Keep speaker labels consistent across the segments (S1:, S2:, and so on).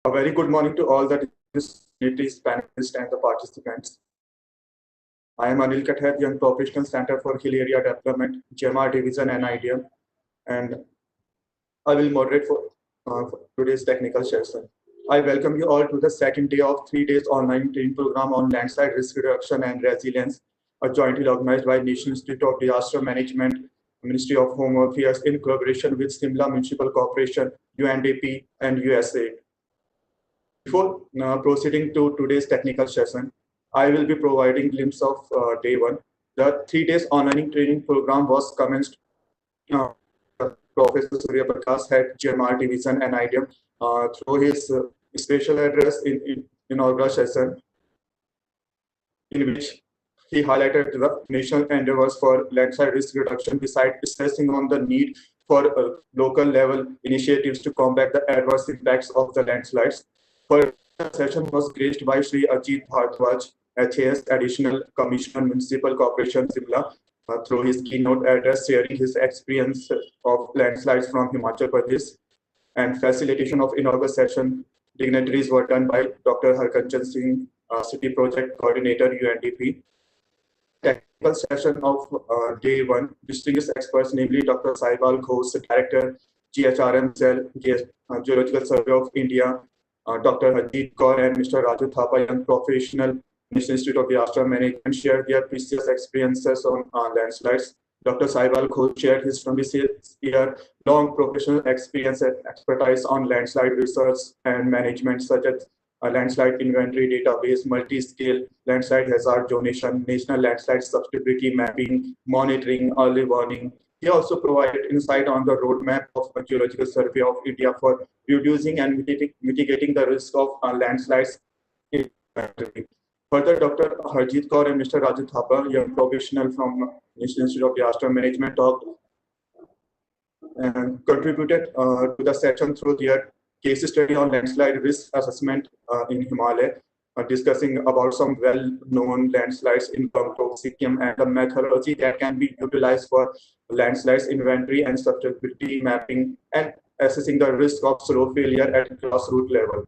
S1: A very good morning to all the dignitaries, panelists, and the participants. I am Anil Kathar, Young Professional Center for Hill Area Development, GMR Division, NIDM, and I will moderate for today's technical session. I welcome you all to the second day of 3 days online training program on landslide risk reduction and resilience, jointly organized by National Institute of Disaster Management, Ministry of Home Affairs in collaboration with Shimla Municipal Corporation, UNDP, and USAID. Before proceeding to today's technical session, I will be providing a glimpse of day one. The 3 days online training program was commenced. Professor Surya Prakash, head GMR Division and NIDM, through his special address in inaugural session, in which he highlighted the national endeavors for landslide risk reduction, besides stressing on the need for local level initiatives to combat the adverse impacts of the landslides. The session was graced by Sri Ajit Bhardwaj, HAS Additional Commissioner, Municipal Corporation, Shimla, through his keynote address, sharing his experience of landslides from Himachal Pradesh, and facilitation of inaugural session dignitaries were done by Dr. Harkanchan Singh, City Project Coordinator, UNDP. Technical session of day one, distinguished experts, namely Dr. Saibal Ghosh, Director, GHRM Cell, Geological Survey of India, Dr. Harjeet Kaur and Mr. Raju Thapa, young professional, National Institute of Disaster Management, shared their precious experiences on landslides. Dr. Saibal Ghosh shared his 26-year-long professional experience and expertise on landslide research and management, such as landslide inventory database, multi-scale landslide hazard zonation, national landslide susceptibility mapping, monitoring, early warning. He also provided insight on the roadmap of the Geological Survey of India for reducing and mitigating the risk of landslides in the country. Further, Dr. Harjeet Kaur and Mr. Raju Thapa, young professional from National Institute of Disaster Management, talked and contributed to the session through their case study on landslide risk assessment in Himalaya, discussing about some well-known landslides in Govt, Sikkim, and the methodology that can be utilized for landslides inventory and susceptibility mapping and assessing the risk of slow failure at grassroots level.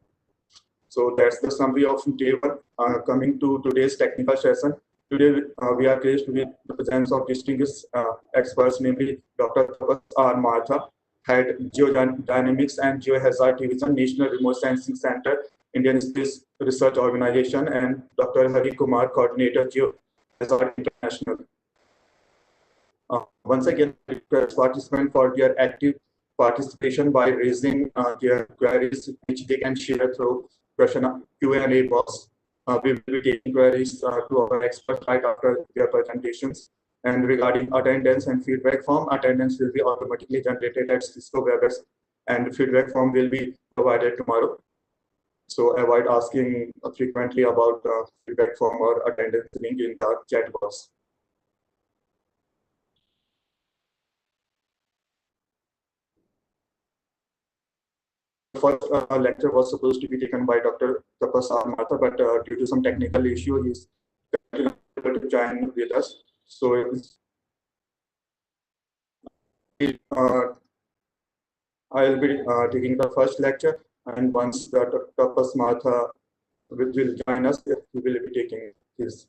S1: So that's the summary of day one. Coming to today's technical session. Today we are graced with the presence of distinguished experts, namely Dr. Tapas R. Martha, Head Geodynamics and Geohazard Division, National Remote Sensing Center, Indian Space Research Organization, and Dr. Hari Kumar, Coordinator, Geohazard International. Once again, I request participants for their active participation by raising their queries, which they can share through question Q&A box. We will be taking queries to our experts right after their presentations. And regarding attendance and feedback form, attendance will be automatically generated at Cisco WebEx, and feedback form will be provided tomorrow. So avoid asking frequently about feedback form or attendance link in the chat box. The first lecture was supposed to be taken by Dr. Tapas R. Martha, but due to some technical issue, he's able to join with us. So I'll be taking the first lecture, and once Dr. Tapas Martha will join us, he will be taking his.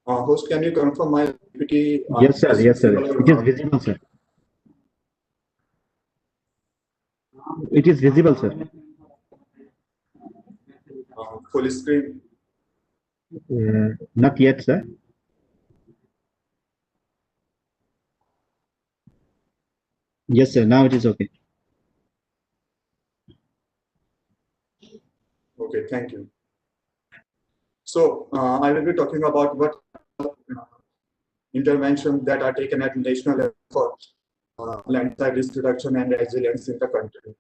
S1: Host, can you confirm my PPT?
S2: Yes, sir. Yes, sir. It is visible, sir. It is visible, sir.
S1: Full screen?
S2: Not yet, sir. Yes, sir. Now it is okay.
S1: Okay, thank you. So I will be talking about what interventions that are taken at national level for landslide risk reduction and resilience in the country.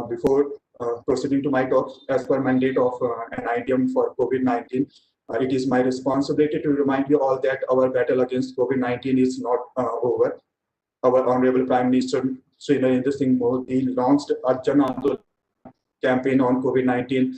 S1: Before proceeding to my talk, as per mandate of NIDM for COVID-19, it is my responsibility to remind you all that our battle against COVID-19 is not over. Our Honorable Prime Minister Shri Narendra Singh Modi launched a Jan Andolan campaign on COVID-19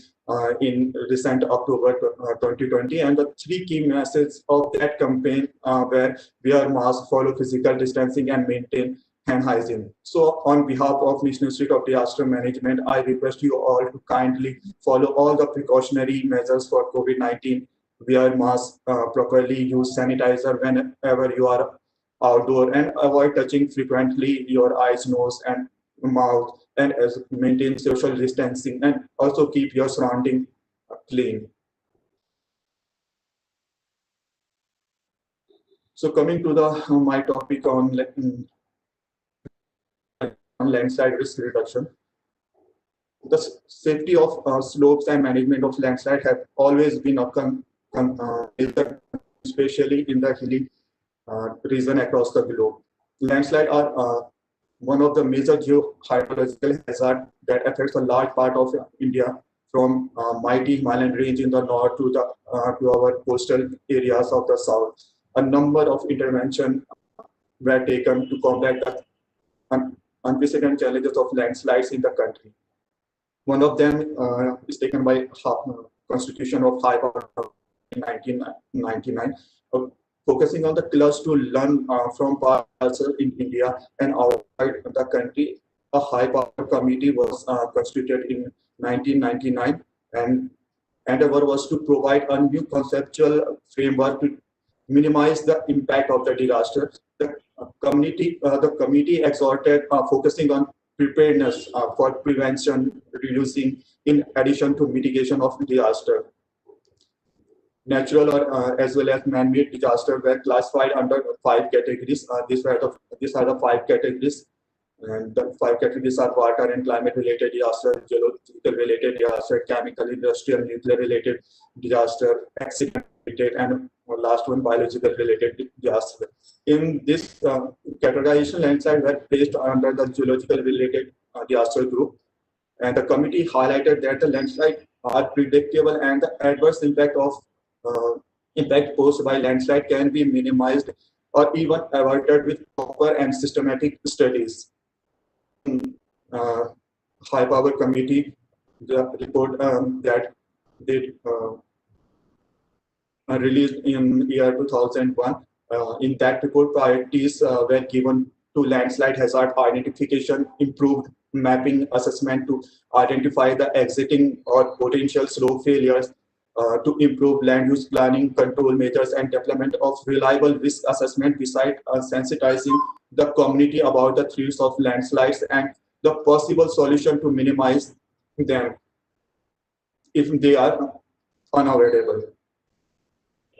S1: in recent October 2020, and the three key messages of that campaign were wear mask, follow physical distancing, and maintain hand hygiene. So on behalf of Ministry of Disaster Management, I request you all to kindly follow all the precautionary measures for COVID-19, wear mask properly, use sanitizer whenever you are outdoor, and avoid touching frequently your eyes, nose, and mouth, and maintain social distancing, and also keep your surrounding clean. So coming to my topic on landslide risk reduction. The safety of slopes and management of landslide have always been a especially in the hilly region across the globe. Landslides are one of the major geohydrological hazards that affects a large part of India, from mighty Himalayan range in the north to our coastal areas of the south. A number of interventions were taken to combat the unprecedented challenges of landslides in the country. One of them is taken by Constitution of High Power in 1999, focusing on the clutch to learn from parts in India and outside the country. A high power committee was constituted in 1999, and endeavor was to provide a new conceptual framework to minimize the impact of the disaster. The committee exhorted focusing on preparedness for prevention, reducing, in addition to mitigation of disaster. Natural or as well as man-made disasters were classified under 5 categories. These are the 5 categories, and the 5 categories are water and climate-related disaster, geological-related disaster, chemical, industrial, nuclear-related disaster, accident-related, and last one, biological-related disaster. In this categorization, landslides were placed under the geological-related disaster group, and the committee highlighted that the landslides are predictable and the adverse impact posed by landslide can be minimized or even averted with proper and systematic studies. High Power Committee, the report that they released in year 2001. In that report, priorities were given to landslide hazard identification, improved mapping assessment to identify the exiting or potential slope failures, to improve land use planning, control measures, and development of reliable risk assessment, besides sensitizing the community about the threats of landslides and the possible solution to minimize them if they are unavoidable.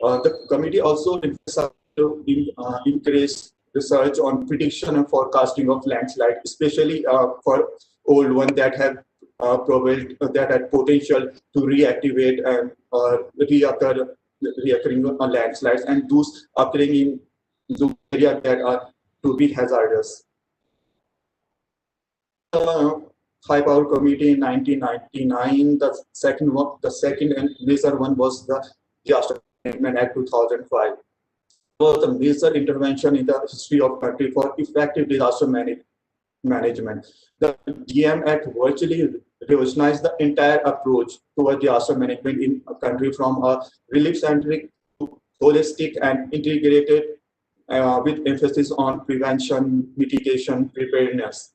S1: The committee also emphasized to increase research on prediction and forecasting of landslide, especially for old ones that have that had potential to reactivate and reoccurring landslides, and those occurring in those areas that are to be hazardous. High Power Committee in 1999. The second and major one was the Disaster Management Act 2005. It was a major intervention in the history of country for effective disaster management. The DM Act virtually revolutionized the entire approach toward disaster management in a country, from a relief-centric to holistic and integrated, with emphasis on prevention, mitigation, preparedness.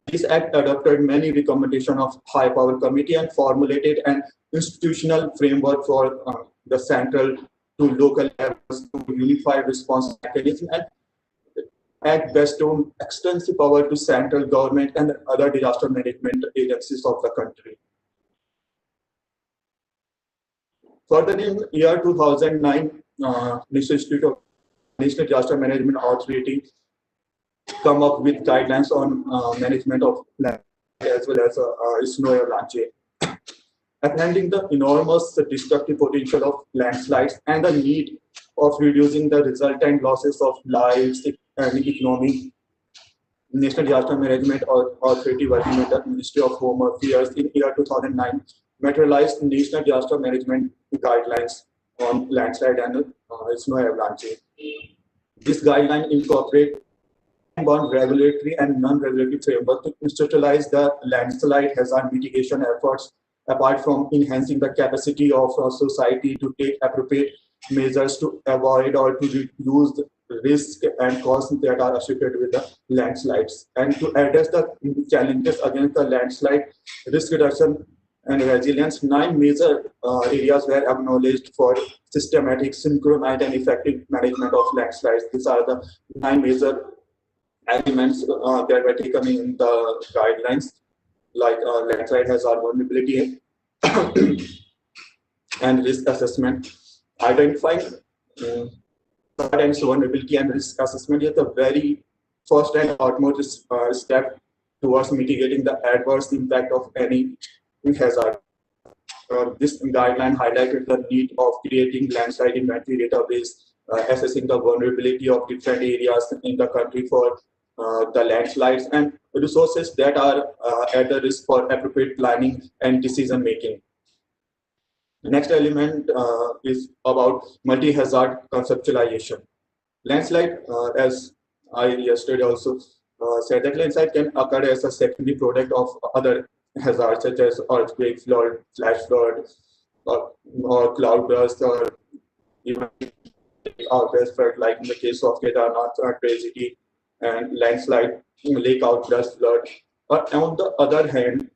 S1: This act adopted many recommendations of High Power Committee and formulated an institutional framework for the central to local levels to unified response mechanism, and act bestowed extensive power to central government and other disaster management agencies of the country. Further, in year 2009, National Disaster Management Authority come up with guidelines on management of land as well as snow avalanche. apprehending the enormous destructive potential of landslides and the need of reducing the resultant losses of lives and economy. National Disaster Management Authority, working with the Ministry of Home Affairs in year 2009, materialized National Disaster Management Guidelines on landslide and snow avalanche. This guideline incorporates on regulatory and non-regulatory framework to institutionalize the landslide hazard mitigation efforts, apart from enhancing the capacity of society to take appropriate measures to avoid or to reduce the risk and costs that are associated with the landslides. And to address the challenges against the landslide, risk reduction and resilience, 9 major areas were acknowledged for systematic, synchronized, and effective management of landslides. These are the 9 major elements that were taken in the guidelines, like landslide hazard vulnerability and risk assessment. Identifying vulnerability and risk assessment is the very first and utmost step towards mitigating the adverse impact of any hazard. This guideline highlighted the need of creating landslide inventory database, assessing the vulnerability of different areas in the country for the landslides, and resources that are at the risk for appropriate planning and decision making. The next element is about multi-hazard conceptualization. Landslide, as I yesterday also said, that landslide can occur as a secondary product of other hazards such as earthquake, flood, flash flood, or cloudburst, or even outburst flood, like in the case of Kedarnath tragedy, and landslide, lake outburst flood. But on the other hand,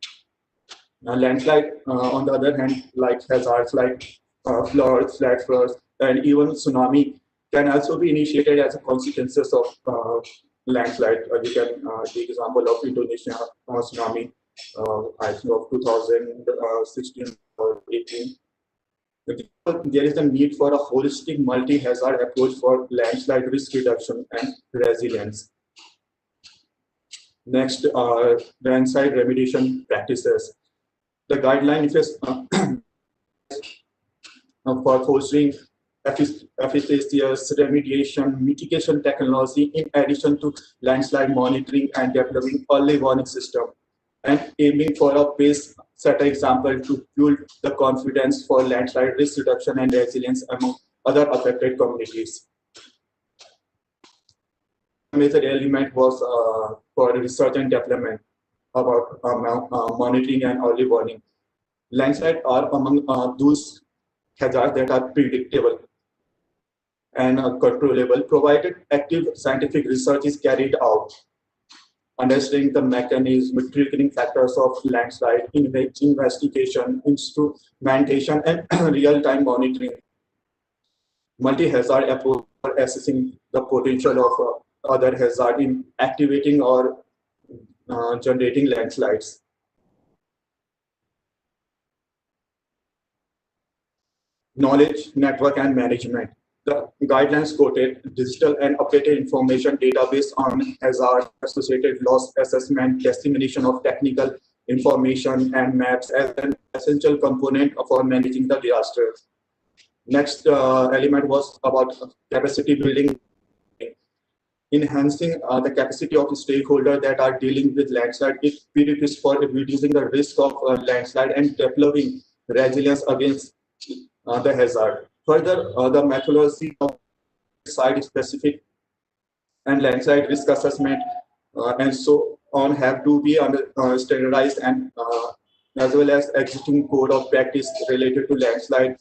S1: landslide, on the other hand, like hazards like floods, flash floods, and even tsunami can also be initiated as a consequences of landslide. You can take example of Indonesia tsunami, I think of 2016 or 18. There is a need for a holistic multi-hazard approach for landslide risk reduction and resilience. Next, landslide remediation practices. The guideline is for fostering efficacious remediation mitigation technology in addition to landslide monitoring and developing early warning system, and aiming for a pace setter example to build the confidence for landslide risk reduction and resilience among other affected communities. A major element was for research and development about monitoring and early warning. Landslides are among those hazards that are predictable and controllable, provided active scientific research is carried out. Understanding the mechanism, triggering factors of landslide, investigation, instrumentation, and real-time monitoring. Multi-hazard approach for assessing the potential of other hazard in activating or generating landslides. Knowledge, network, and management. The guidelines quoted digital and updated information database on hazard associated loss assessment, dissemination of technical information and maps as an essential component for managing the disaster. Next element was about capacity building, enhancing the capacity of stakeholders that are dealing with landslide. It is for reducing the risk of landslide and developing resilience against the hazard. Further, the methodology of site-specific and landslide risk assessment and so on have to be standardized, and as well as existing code of practice related to landslide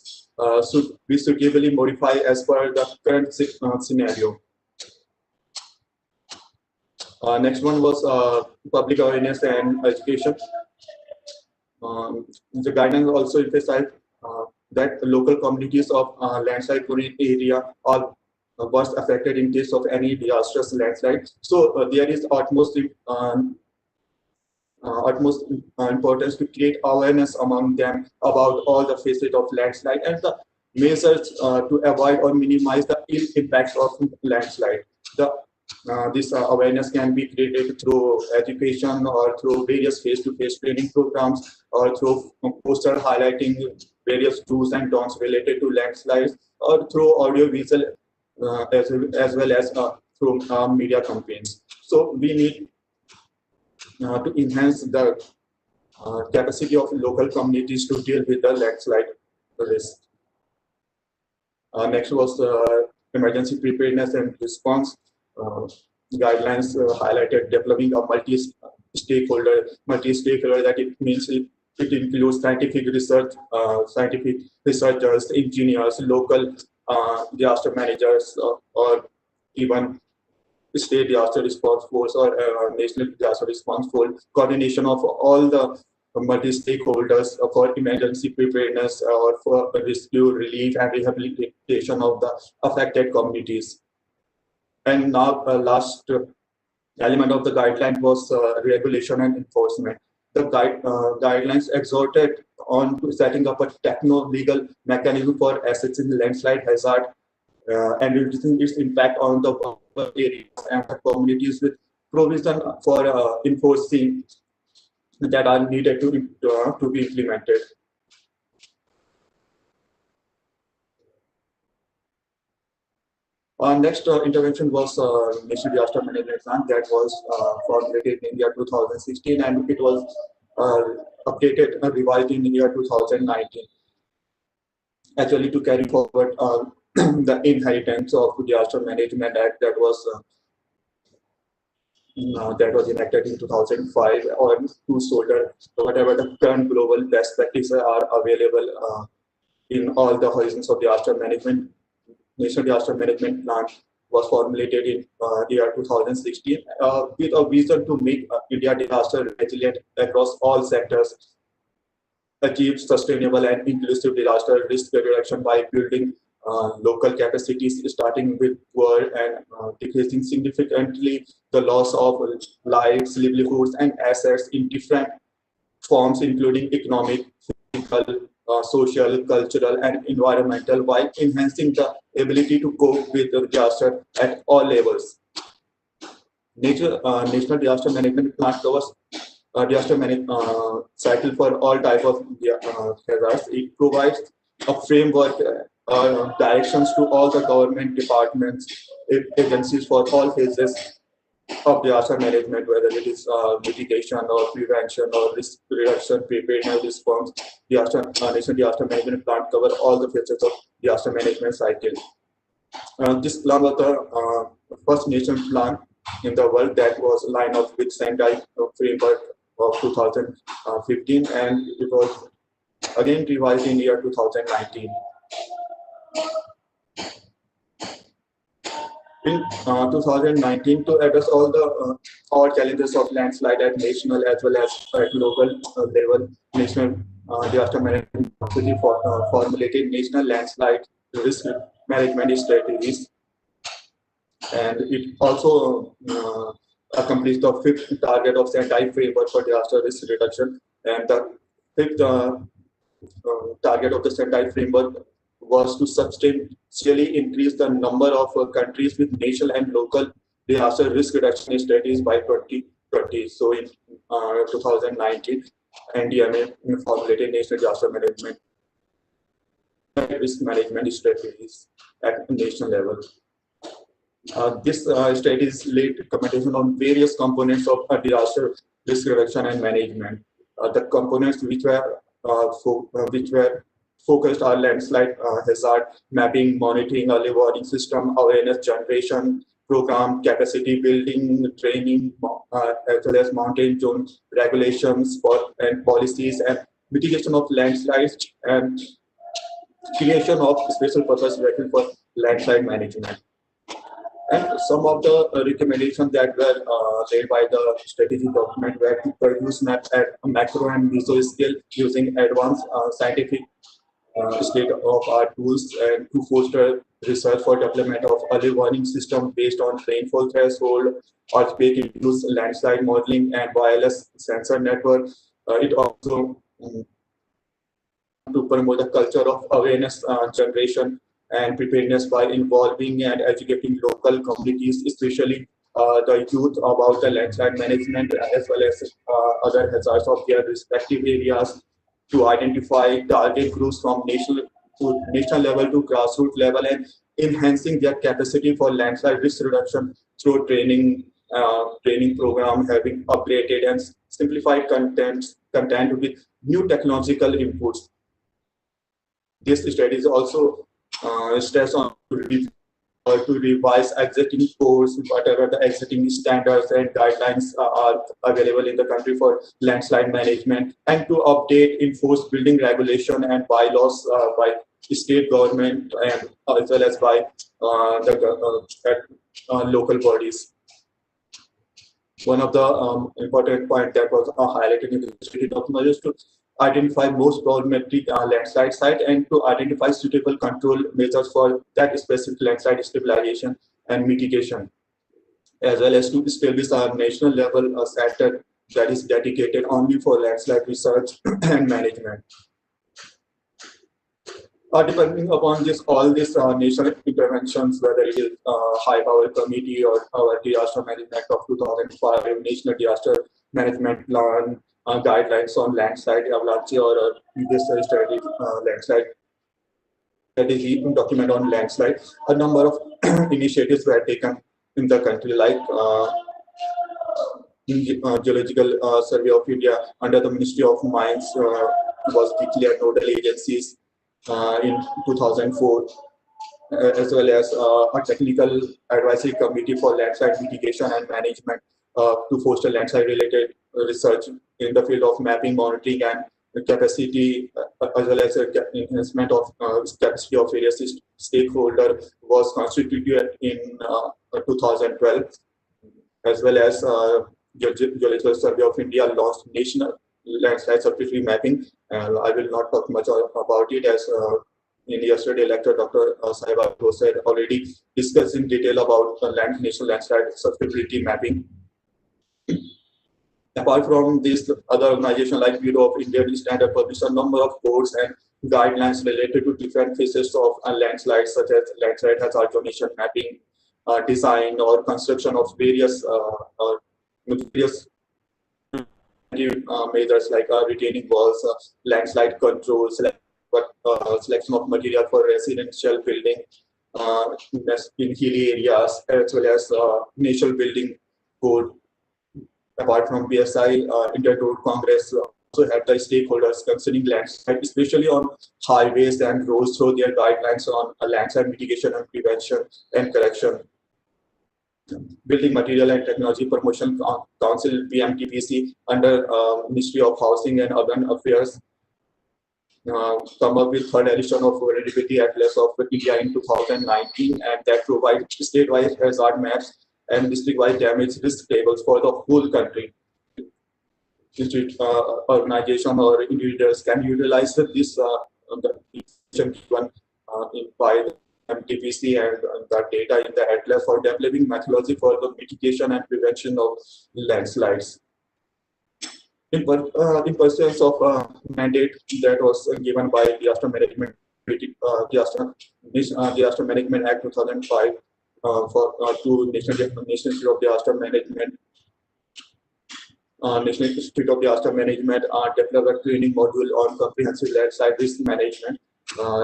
S1: should be suitably modified as per the current scenario. Next one was public awareness and education. The guidelines also emphasize that the local communities of landslide-prone area are worst affected in case of any disastrous landslide. So there is utmost importance to create awareness among them about all the facets of landslide and the measures to avoid or minimize the ill impacts of landslide. The This awareness can be created through education or through various face-to-face training programs or through poster highlighting various do's and don'ts related to landslides or through audio-visual as well as through media campaigns. So we need to enhance the capacity of local communities to deal with the landslide risk. Next was emergency preparedness and response. Guidelines highlighted developing a multi-stakeholder that it means it includes scientific researchers, engineers, local disaster managers, or even state disaster response force or national disaster response force, coordination of all the multi-stakeholders for emergency preparedness or for rescue, relief, and rehabilitation of the affected communities. And now, last element of the guideline was regulation and enforcement. The guidelines exhorted on to setting up a techno-legal mechanism for assessing landslide hazard and reducing its impact on the areas and the communities with provision for enforcing that are needed to be implemented. Our next intervention was National Disaster Management Plan that was formulated in year 2016 and it was updated and revised in the year 2019. Actually, to carry forward the inheritance of Disaster Management Act that was enacted in 2005 or to shoulder whatever the current global best practices are available in all the horizons of disaster management. National Disaster Management Plan was formulated in year 2016 with a vision to make India disaster resilient across all sectors, achieve sustainable and inclusive disaster risk reduction by building local capacities, starting with poor and decreasing significantly the loss of lives, livelihoods, and assets in different forms, including economic, physical, social, cultural, and environmental, while enhancing the ability to cope with the disaster at all levels. National Disaster Management Plan covers disaster cycle for all type of hazards. It provides a framework, directions to all the government departments, agencies for all phases of disaster management, whether it is mitigation or prevention or risk reduction, preparedness, response. National Disaster Management Plan covers all the phases of disaster management cycle. This plan was the first nation plan in the world that was lined up with Sendai framework of 2015, and it was again revised in year 2019. In 2019, to address all challenges of landslide at national as well as at global level, National Disaster Management Authority formulated national landslide risk management strategies, and it also accomplished the fifth target of Sendai framework for disaster risk reduction, and the fifth target of the Sendai framework was to substantially increase the number of countries with national and local disaster risk reduction strategies by 2020. So in 2019, NDMA formulated national disaster management risk management strategies at national level. This strategies laid recommendation on various components of disaster risk reduction and management. The components which were focused are landslide hazard mapping, monitoring, early warning system, awareness generation program, capacity building, training, as well as mountain zone regulations and policies, and mitigation of landslides, and creation of special purpose vehicle for landslide management. And some of the recommendations that were laid by the strategy document were to produce maps at a macro and meso scale using advanced scientific state-of-art tools, and to foster research for development of early warning system based on rainfall threshold, earthquake induced landslide modeling, and wireless sensor network. It also to promote the culture of awareness generation and preparedness by involving and educating local communities, especially the youth about the landslide management as well as other hazards of their respective areas, to identify target groups from national level to grassroots level, and enhancing their capacity for landslide risk reduction through training program, having upgraded and simplified content with new technological inputs. This studies also stress on to revise existing codes, whatever the existing standards and guidelines are available in the country for landslide management, and to update enforce building regulation and bylaws by state government and as well as by local bodies. One of the important point that was highlighted in the study document is to identify most problematic landslide site and to identify suitable control measures for that specific landslide stabilization and mitigation, as well as to establish a national level center that is dedicated only for landslide research and management. Depending upon all these national interventions, whether it is High Power Committee or our Disaster Management Act of 2005, National Disaster Management Plan, guidelines on landslide, avalanche, or disaster strategy, landslide strategy document on landslide, a number of initiatives were taken in the country, like Geological Survey of India under the Ministry of Mines was declared nodal agencies in 2004, as well as a technical advisory committee for landslide mitigation and management to foster landslide related research in the field of mapping, monitoring, and capacity, as well as enhancement of capacity of various stakeholders was constituted in 2012, as well as Geological Survey of India launched national landslide subsidiary mapping. I will not talk much about it, as in yesterday lecture, Dr. Sahiba said already discussed in detail about the national landslide susceptibility mapping. Apart from this, other organizations like Bureau of Indian Standard published a number of codes and guidelines related to different phases of landslides, such as landslide hazard donation mapping, design or construction of various measures like retaining walls, landslide control, selection of material for residential building in hilly areas, as well as national building code. Apart from BSI, India Road Congress also had the stakeholders concerning landslide, especially on highways and roads, through their guidelines on landslide mitigation and prevention and correction. Building Material and Technology Promotion Council (BMTPC) under Ministry of Housing and Urban Affairs come up with third edition of Vulnerability Atlas of India in 2019, and that provides state-wise hazard maps and district-wise damage risk tables for the whole country. Organization or individuals can utilize this given by the MTPC and the data in the atlas for developing methodology for the mitigation and prevention of landslides. In pursuance of mandate that was given by Disaster Management Disaster Management Act 2005 to National Institute of Disaster Management. National Institute of Disaster Management developed a training module on comprehensive landslide risk management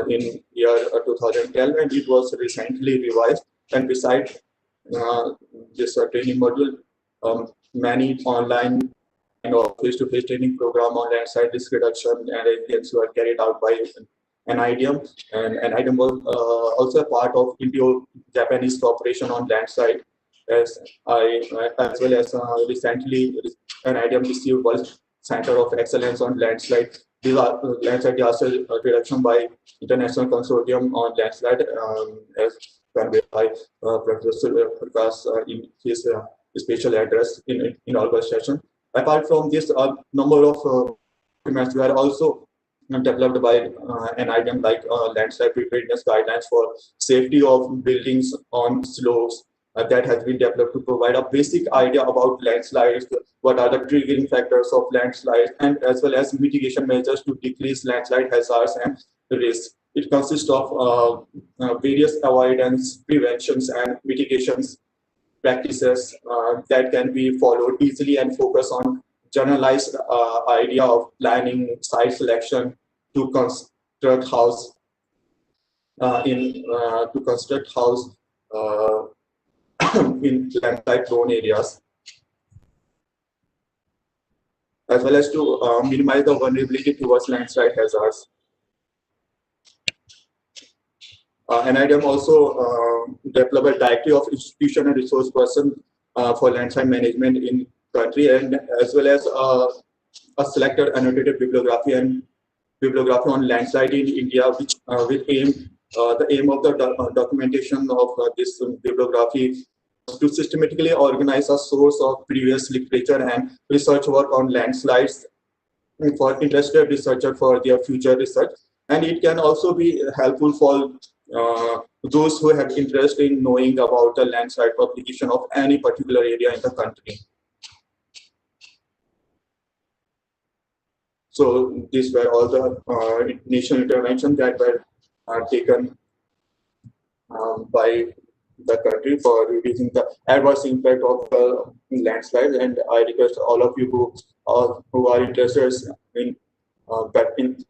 S1: in year 2012, and it was recently revised. And besides this training module, many online and face-to-face training program on landslide risk reduction and resilience were carried out by NIDM, and NIDM was also a part of Indo-Japanese cooperation on landslide, as well as recently NIDM received World Center of Excellence on landslide disaster reduction by International Consortium on Landslide, as conveyed by Professor Prakash in his special address in August session. Apart from this, a number of documents were also developed by NIDM, like landslide preparedness guidelines for safety of buildings on slopes, that has been developed to provide a basic idea about landslides, what are the triggering factors of landslides, and as well as mitigation measures to decrease landslide hazards and risks. It consists of various avoidance, preventions, and mitigations practices that can be followed easily and focus on generalized idea of planning, site selection to construct house to construct house uh, in landslide prone areas, as well as to minimize the vulnerability towards landslide hazards. NIDM also developed a directory of institution and resource person for landslide management in country, and as well as a selected annotated bibliography on landslide in India, which will aim the aim of the documentation of this bibliography to systematically organize a source of previous literature and research work on landslides for interested researcher for their future research. And it can also be helpful for those who have interest in knowing about the landslide publication of any particular area in the country. So these were all the national interventions that were taken by the country for reducing the adverse impact of the landslide. And I request all of you who are interested in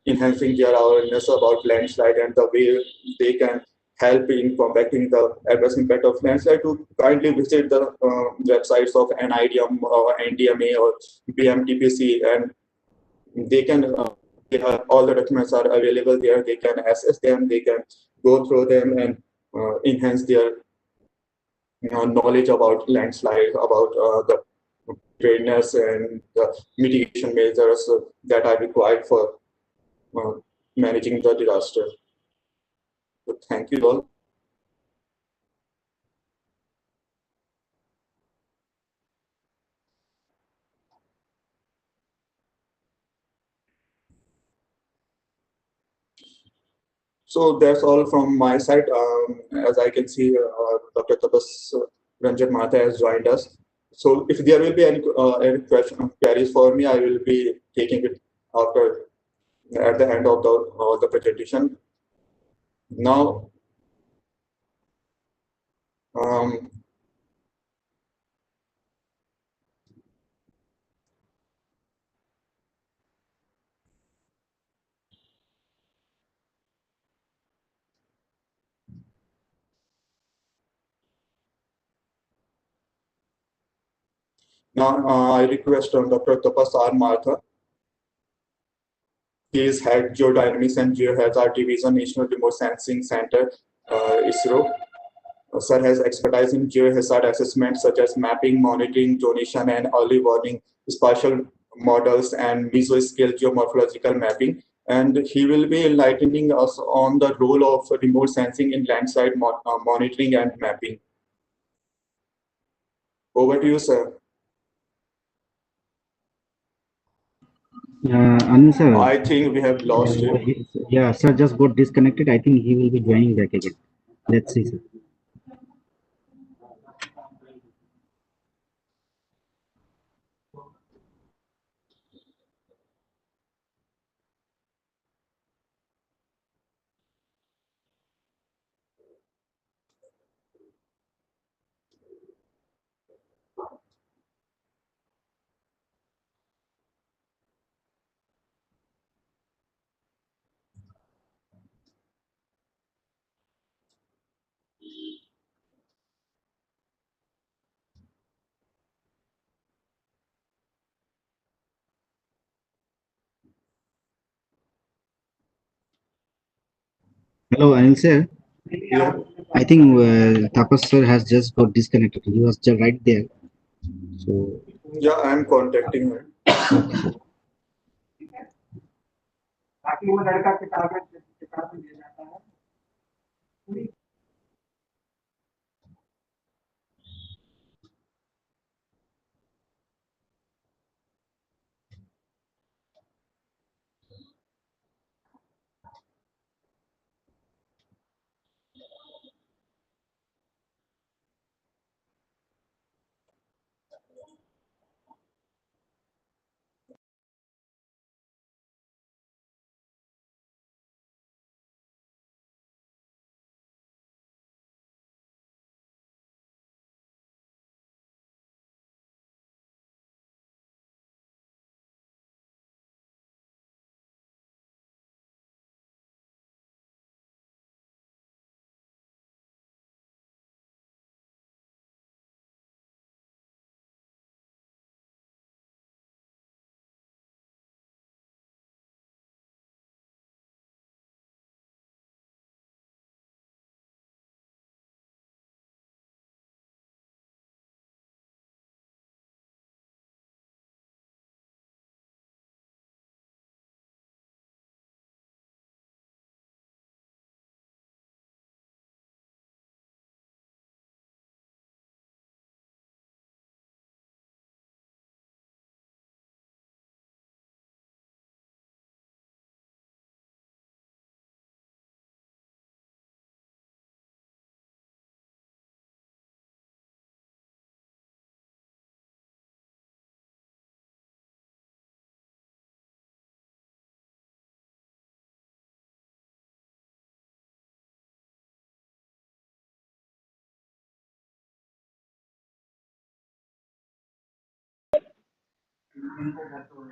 S1: enhancing their awareness about landslide and the way they can help in combating the adverse impact of landslide to kindly visit the websites of NIDM or NDMA or BMTPC, and they can all the documents are available there. They can access them, they can go through them and enhance their knowledge about landslides, about the preparedness and the mitigation measures that are required for uh, managing the disaster. So thank you all. So that's all from my side. As I can see, Dr. Tapas Ranjan Mata has joined us. So if there will be any question queries for me, I will be taking it after at the end of the presentation. Now, um, I request Dr. Tapas R. Martha. He is head Geodynamics and Geohazard Division, National Remote Sensing Center, ISRO. Sir has expertise in geohazard assessment such as mapping, monitoring, zonation, and early warning, spatial models, and mesoscale geomorphological mapping. And he will be enlightening us on the role of remote sensing in landslide monitoring and mapping. Over to you, sir.
S2: Anil sir,
S1: I think we have lost him.
S2: yeah, sir just got disconnected. I think he will be joining back again. Let's see, sir. Hello, Anil sir.
S1: Yeah,
S2: I think Tapas sir has just got disconnected. He was just right there. So,
S1: yeah, I'm contacting her.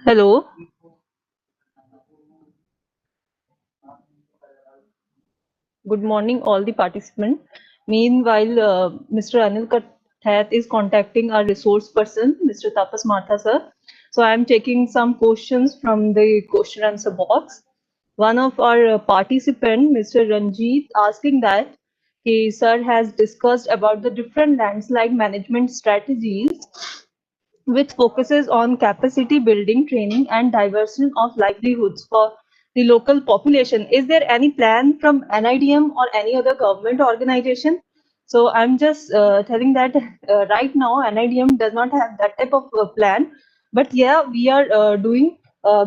S3: Hello. Good morning, all the participants. Meanwhile, Mr. Anil Kathat is contacting our resource person, Mr. Tapas Martha sir. So I am taking some questions from the question answer box. One of our participant, Mr. Ranjit, asking that sir has discussed about the different landslide management strategies which focuses on capacity building, training, and diversion of livelihoods for the local population. Is there any plan from NIDM or any other government organization? So I'm just telling that right now NIDM does not have that type of plan, but yeah, we are doing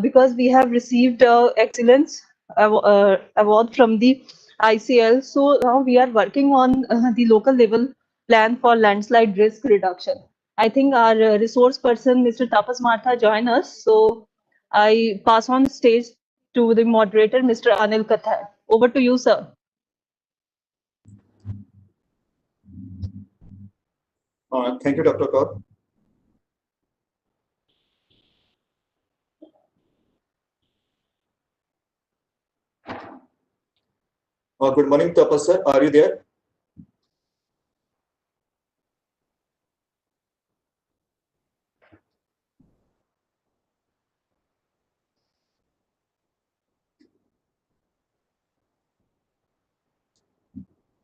S3: because we have received excellence award from the ICL. So now we are working on the local level plan for landslide risk reduction. I think our resource person, Mr. Tapas Martha, join us. So I pass on stage to the moderator, Mr. Anil Kathar. Over to you, sir.
S1: Thank you, Dr. Kaur. Good morning, Tapas sir. Are you there?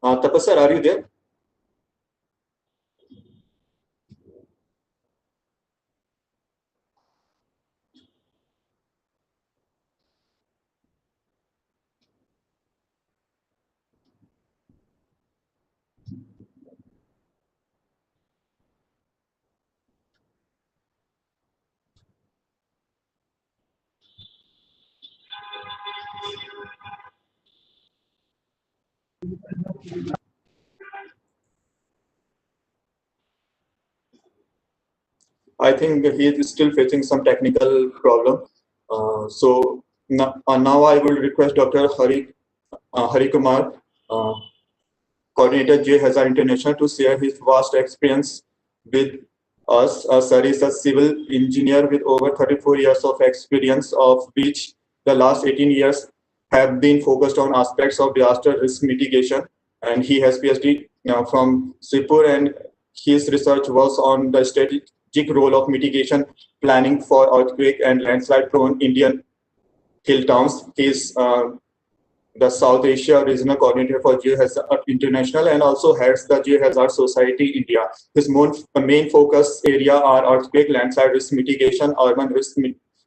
S1: Tapas sir, are you there? I think he is still facing some technical problem. So now I will request Dr. Hari Kumar, uh, coordinator J Hazard International, to share his vast experience with us. Sir is a civil engineer with over 34 years of experience, of which the last 18 years have been focused on aspects of disaster risk mitigation. And he has PhD from Sripur, and his research was on the strategic role of mitigation planning for earthquake and landslide prone Indian hill towns. He is the South Asia Regional Coordinator for Geohazard International, and also heads the Geohazard Society India. His main focus area are earthquake, landslide risk mitigation, urban risk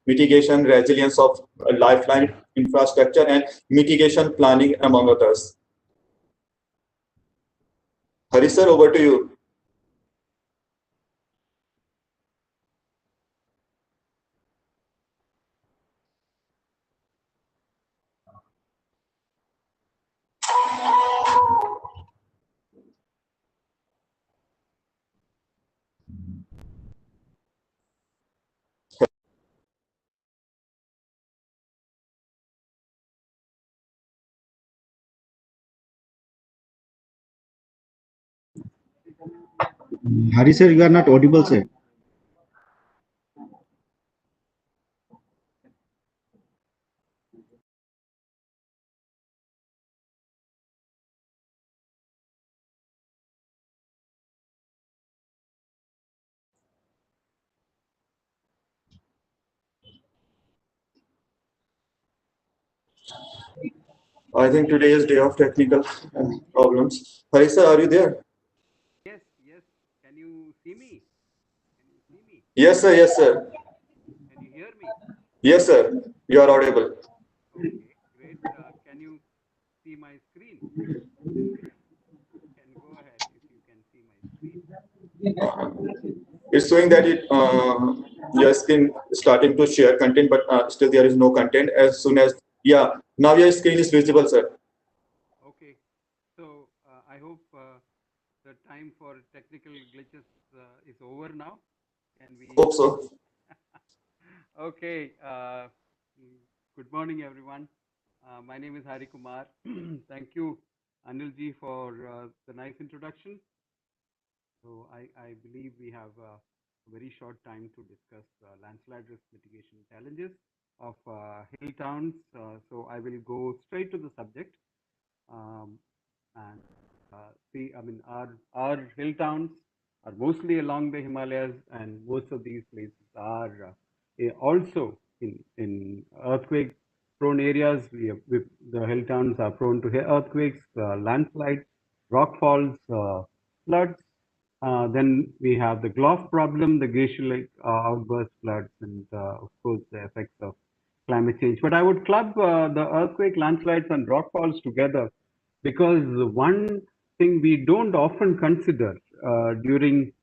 S1: mitigation, resilience of lifeline infrastructure, and mitigation planning, among others. Hari sir, over to you.
S2: Hari sir, you are not audible, sir.
S1: I think today is day of technical problems. Hari sir, are you there?
S4: Yes, yes. Can you see me? Can you see me?
S1: Yes, sir. Yes, sir.
S4: Can you hear me?
S1: Yes, sir. You are audible.
S4: Okay, great. Can you see my screen? Can go ahead if you can see my screen.
S1: It's showing that your screen is starting to share content, but still there is no content. As soon as, yeah, now your screen is visible, sir.
S4: Okay. So I hope the time for technical glitches is over now. Can we?
S1: Hope so.
S4: Okay. Good morning, everyone. My name is Hari Kumar. Thank you, Anilji, for the nice introduction. So I believe we have very short time to discuss landslide risk mitigation challenges of hill towns. So I will go straight to the subject. And see, I mean, our hill towns are mostly along the Himalayas, and most of these places are also in earthquake prone areas. The hill towns are prone to earthquakes, landslides, rockfalls, floods. Then we have the Govt problem, the glacial outburst floods, and of course the effects of climate change. But I would club the earthquake, landslides, and rockfalls together, because one thing we don't often consider during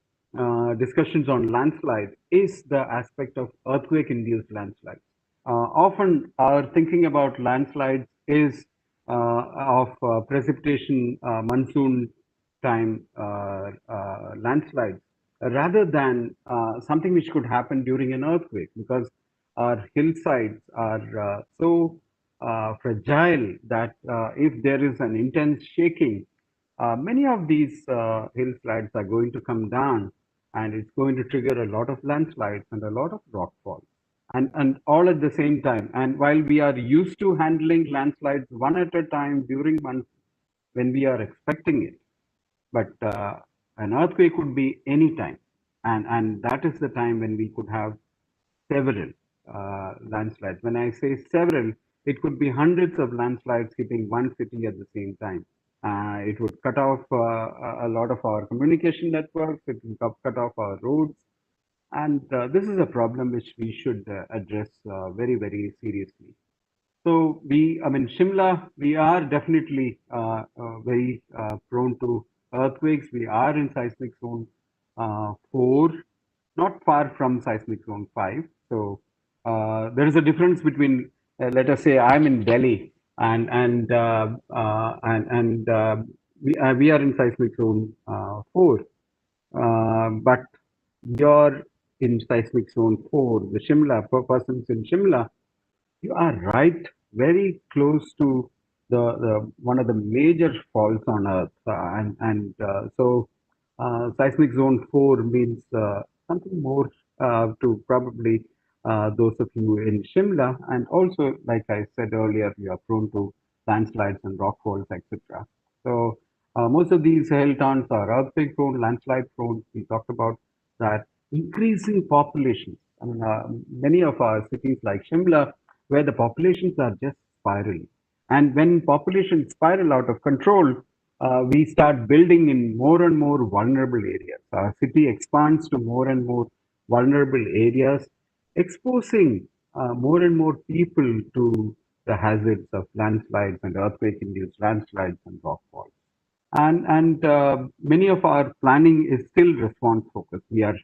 S4: discussions on landslide is the aspect of earthquake-induced landslides. Often our thinking about landslides is of precipitation, monsoon time landslides, rather than something which could happen during an earthquake, because our hillsides are so fragile that if there is an intense shaking, many of these hillsides are going to come down, and it's going to trigger a lot of landslides and a lot of rockfalls, and all at the same time. And while we are used to handling landslides one at a time during months when we are expecting it, but an earthquake could be any time, and that is the time when we could have several landslides. When I say several, it could be hundreds of landslides hitting one city at the same time. It would cut off a lot of our communication networks. It would cut off our roads. And this is a problem which we should address very, very seriously. So I mean, Shimla, we are definitely very prone to earthquakes. We are in seismic zone 4, not far from seismic zone 5. So there is a difference between, let us say, I'm in Delhi, and we are in seismic zone 4, but you're in seismic zone 4. The Shimla, for persons in Shimla, you are right, very close to the one of the major faults on Earth, so seismic zone 4 means something more to probably those of you in Shimla, and also, like I said earlier, you are prone to landslides and rockfalls, etc. So most of these hill towns are earthquake prone, landslide prone. We talked about that. Increasing populations. I mean, many of our cities like Shimla, where the populations are just spiraling. And when populations spiral out of control, we start building in more and more vulnerable areas. Our city expands to more and more vulnerable areas, exposing more and more people to the hazards of landslides and earthquake-induced landslides and rockfalls. And many of our planning is still response focused. We are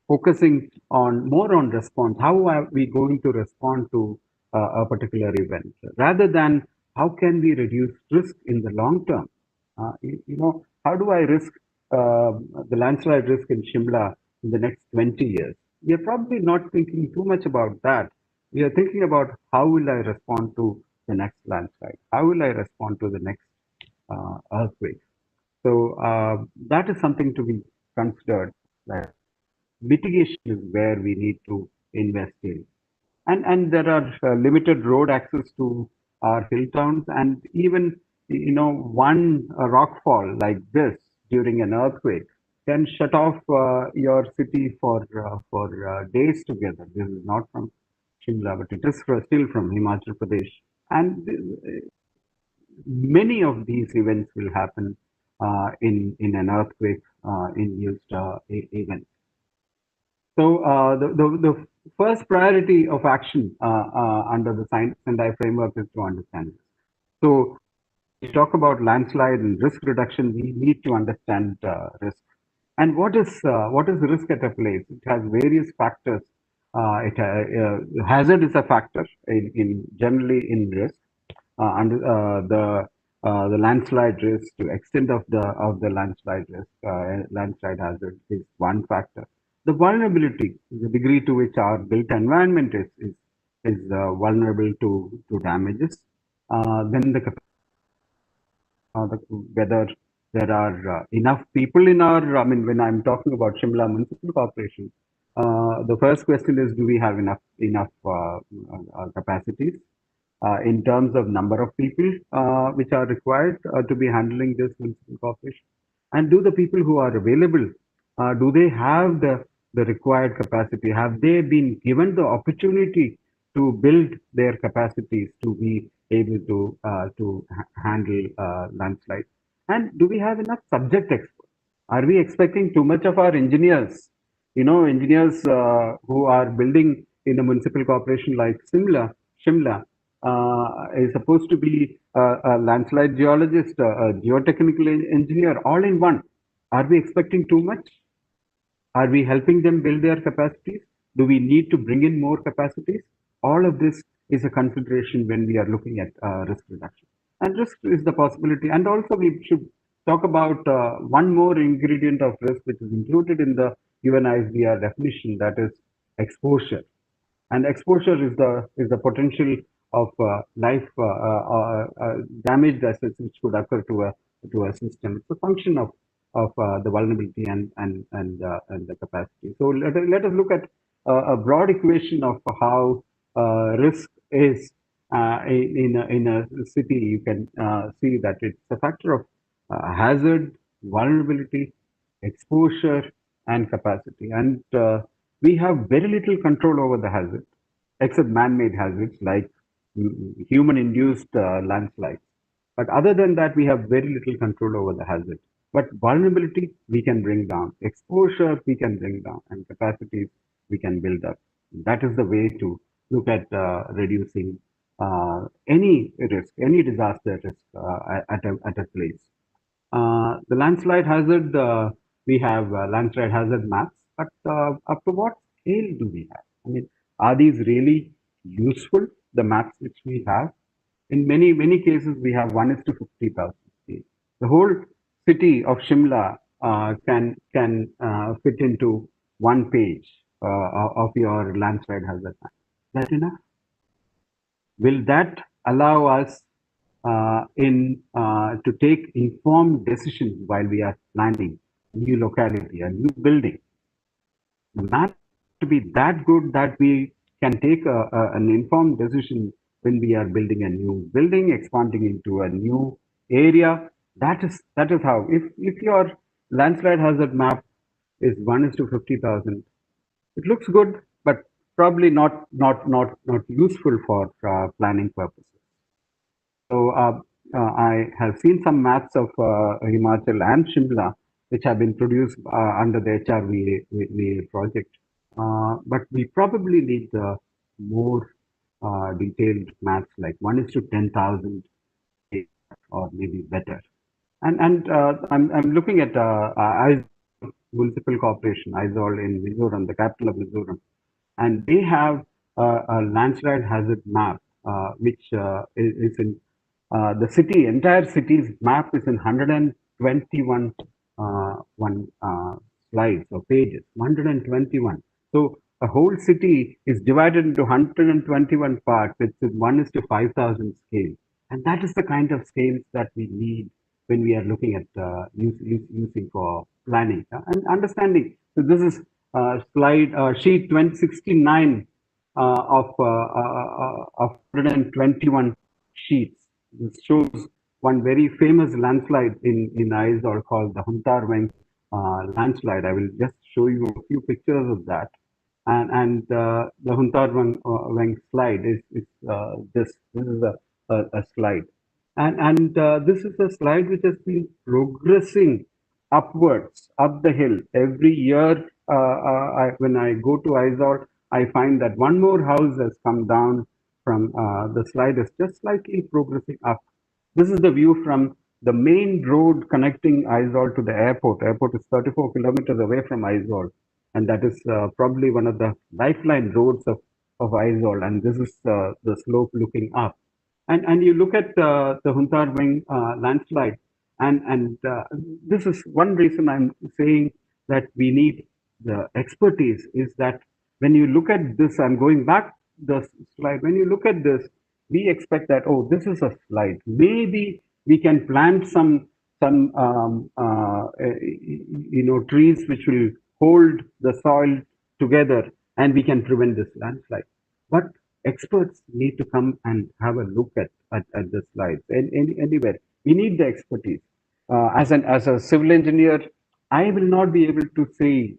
S4: focusing on more on response. How are we going to respond to a particular event, rather than how can we reduce risk in the long term? How do I risk the landslide risk in Shimla in the next 20 years? We are probably not thinking too much about that. We are thinking about how will I respond to the next landslide? How will I respond to the next earthquake? So that is something to be considered. That mitigation is where we need to invest in. And there are limited road access to our hill towns, and even one rockfall like this during an earthquake can shut off your city for days together. This is not from Shimla, but it is still from Himachal Pradesh. And many of these events will happen in an earthquake induced event. So the first priority of action under the Sendai framework is to understand this. So we talk about landslide and risk reduction. We need to understand risk. And what is risk at a place? It has various factors. Hazard is a factor in generally in risk. And the landslide risk, the extent of the landslide risk, landslide hazard is one factor. The vulnerability, the degree to which our built environment is vulnerable to damages. Then whether there are enough people in our, I mean, when I'm talking about Shimla Municipal Corporation, The first question is, do we have enough capacities in terms of number of people which are required to be handling this municipal corporation? And do the people who are available, do they have the required capacity? Have they been given the opportunity to build their capacities to be able to handle landslides? And do we have enough subject experts? Are we expecting too much of our engineers? Engineers who are building in a municipal corporation like Shimla, is supposed to be a landslide geologist, a geotechnical engineer, all in one. Are we expecting too much? Are we helping them build their capacities? Do we need to bring in more capacities? All of this is a consideration when we are looking at risk reduction. And risk is the possibility. And also we should talk about one more ingredient of risk which is included in the UNISDR definition, that is exposure. And exposure is the potential of life damaged assets which could occur to a system. It's a function of the vulnerability and the capacity. So let us look at a broad equation of how risk is in a city. You can see that it's a factor of hazard, vulnerability, exposure, and capacity. And we have very little control over the hazard, except man-made hazards like human-induced landslides. But other than that, we have very little control over the hazard. But vulnerability, we can bring down. Exposure, we can bring down. And capacities, we can build up. That is the way to look at reducing any risk, any disaster risk at a place. The landslide hazard, we have landslide hazard maps, but up to what scale do we have? I mean, are these really useful, the maps which we have? In many cases, we have 1:50,000 scale. The whole city of Shimla can fit into one page of your landslide hazard map. Is that enough? Will that allow us to take informed decisions while we are planning a new locality, a new building? The map to be that good that we can take an informed decision when we are building a new building, expanding into a new area. That is how. If your landslide hazard map is 1:50,000, it looks good, but probably not useful for planning purposes. So I have seen some maps of Himachal and Shimla, which have been produced under the HRVA project. But we probably need more detailed maps, like 1:10,000 or maybe better. And I'm looking at Municipal Corporation, Aizawl in Mizoram, the capital of Mizoram, and they have a landslide hazard map, which is in the entire city's map is in 121 slides or pages, 121. So a whole city is divided into 121 parts, which is 1:5,000 scale. And that is the kind of scales that we need when we are looking at using for planning and understanding. So this is sheet 2069 of 121 sheets. This shows one very famous landslide in Aizawl called the Huntarweng landslide. I will just show you a few pictures of that. And the Huntarweng slide is this. This is a slide. And this is a slide which has been progressing upwards, up the hill. Every year, when I go to Aizawl, I find that one more house has come down from the slide is just slightly progressing up. This is the view from the main road connecting Aizawl to the airport. Airport is 34 kilometers away from Aizawl, and that is probably one of the lifeline roads of Aizawl. And this is the slope looking up. And you look at the Huntarweng landslide, and this is one reason I'm saying that we need the expertise, is that when you look at this, I'm going back the slide, when you look at this, we expect that, oh, this is a slide. Maybe we can plant some trees which will hold the soil together and we can prevent this landslide. But experts need to come and have a look at the slides anywhere. We need the expertise. As a civil engineer, I will not be able to see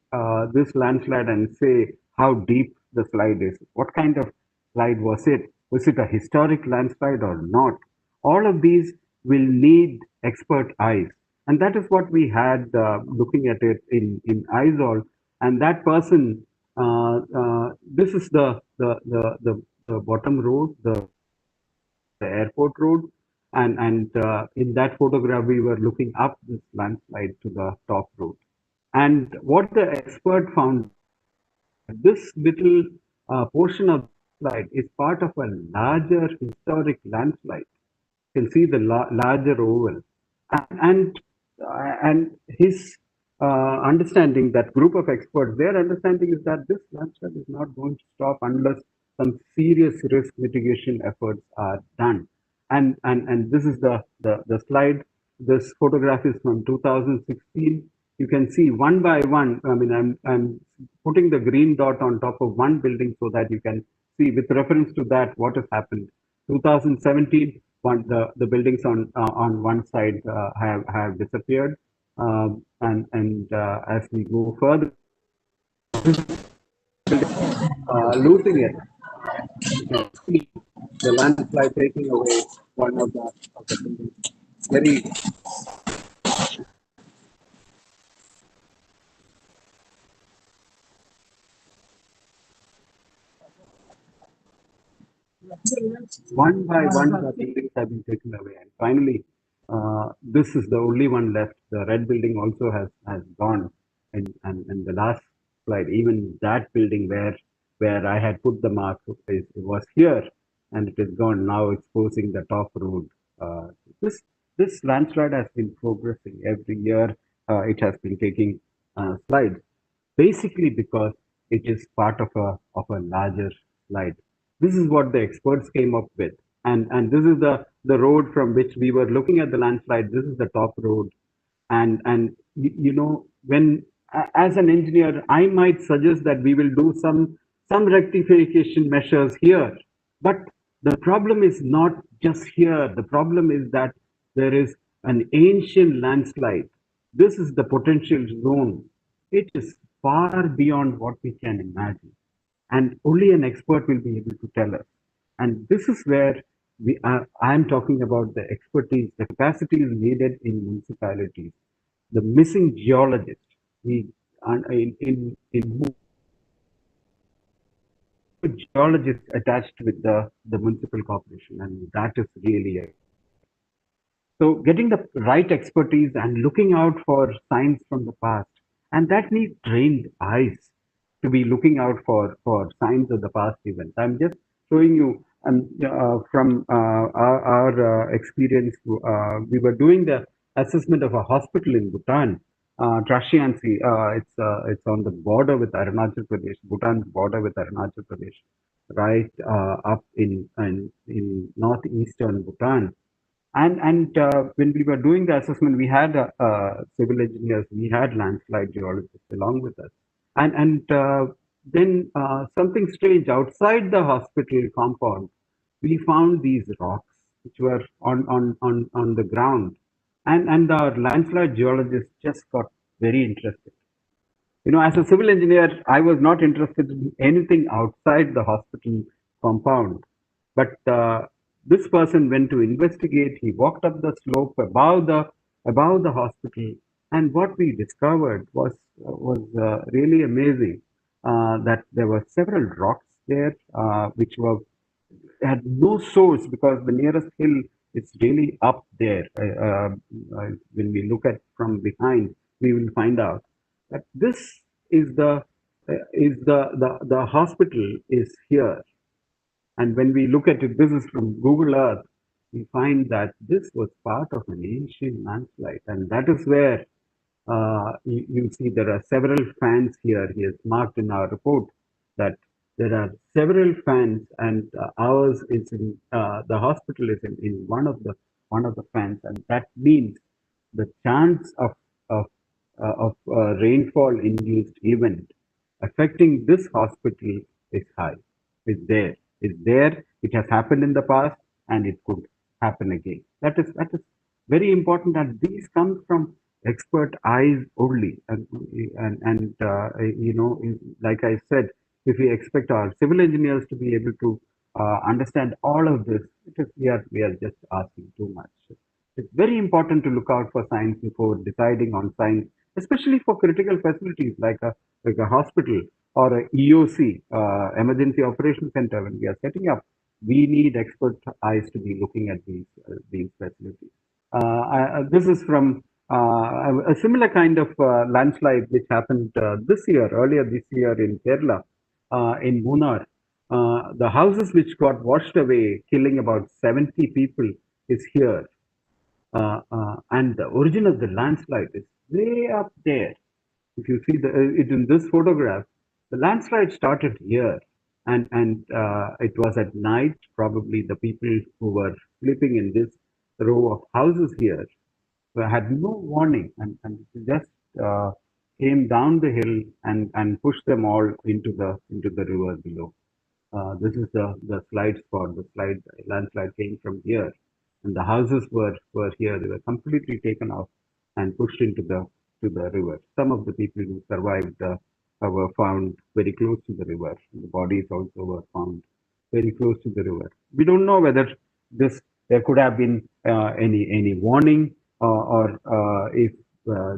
S4: this landslide and say how deep the slide is. What kind of slide was it? Was it a historic landslide or not? All of these will need expert eyes. And that is what we had looking at it in ISOL. And that person, this is the bottom road, the airport road. And in that photograph, we were looking up this landslide to the top road. And what the expert found, this little portion of the slide is part of a larger historic landslide. You can see the larger oval. And his understanding, that group of experts, their understanding is that this landslide is not going to stop unless some serious risk mitigation efforts are done. And this is the slide. This photograph is from 2016. You can see one by one. I mean, I'm putting the green dot on top of one building so that you can see with reference to that what has happened. 2017, the buildings on one side have disappeared, and as we go further, losing it, you can see the landslide taking away one of the buildings. Very one by one, the buildings have been taken away, and finally, this is the only one left. The red building also has gone, and the last slide, even that building where I had put the mark, it was here, and it is gone now, exposing the top road. This landslide has been progressing every year. It has been taking slides, basically because it is part of a larger slide. This is what the experts came up with. And this is the road from which we were looking at the landslide. This is the top road. And you know, when as an engineer, I might suggest that we will do some rectification measures here. But the problem is not just here. The problem is that there is an ancient landslide. This is the potential zone. It is far beyond what we can imagine. And only an expert will be able to tell us. And this is where I'm talking about the expertise, the capacities needed in municipalities, the missing geologist. In geologists attached with the municipal corporation, and that is really a so getting the right expertise and looking out for signs from the past, and that needs trained eyes to be looking out for signs of the past events. I'm just showing you from our experience. We were doing the assessment of a hospital in Bhutan, Trashiansi. It's on the border with Arunachal Pradesh, Bhutan's border with Arunachal Pradesh, right up in northeastern Bhutan. And when we were doing the assessment, we had civil engineers, we had landslide geologists along with us. And then something strange, outside the hospital compound, we found these rocks which were on the ground. And our landslide geologists just got very interested. You know, as a civil engineer, I was not interested in anything outside the hospital compound. But this person went to investigate. He walked up the slope above the hospital, and what we discovered was really amazing. That there were several rocks there which had no source, because the nearest hill is really up there. When we look at from behind, we will find out that this is the hospital is here. And when we look at it, this is from Google Earth, we find that this was part of an ancient landslide. And that is where you see there are several fans here. He has marked in our report that there are several fans, and ours is in the hospital is in one of the fans, and that means the chance of rainfall induced event affecting this hospital is high. It's there. It's there. It has happened in the past, and it could happen again. That is very important, and these come from expert eyes only. Like I said, if we expect our civil engineers to be able to understand all of this, we are just asking too much. It's very important to look out for signs before deciding on signs, especially for critical facilities like a hospital or a EOC, Emergency Operations Center. When we are setting up, we need expert eyes to be looking at these facilities. This is from a similar kind of landslide which happened earlier this year in Kerala, in Munnar. The houses which got washed away, killing about 70 people, is here. And the origin of the landslide is way up there. If you see it in this photograph, the landslide started here, and it was at night. Probably the people who were sleeping in this row of houses here had no warning, and just came down the hill and pushed them all into the river below. This is the slide spot. The landslide came from here, and the houses were here. They were completely taken off and pushed into the river. Some of the people who survived were found very close to the river. The bodies also were found very close to the river. We don't know whether there could have been any warning, or if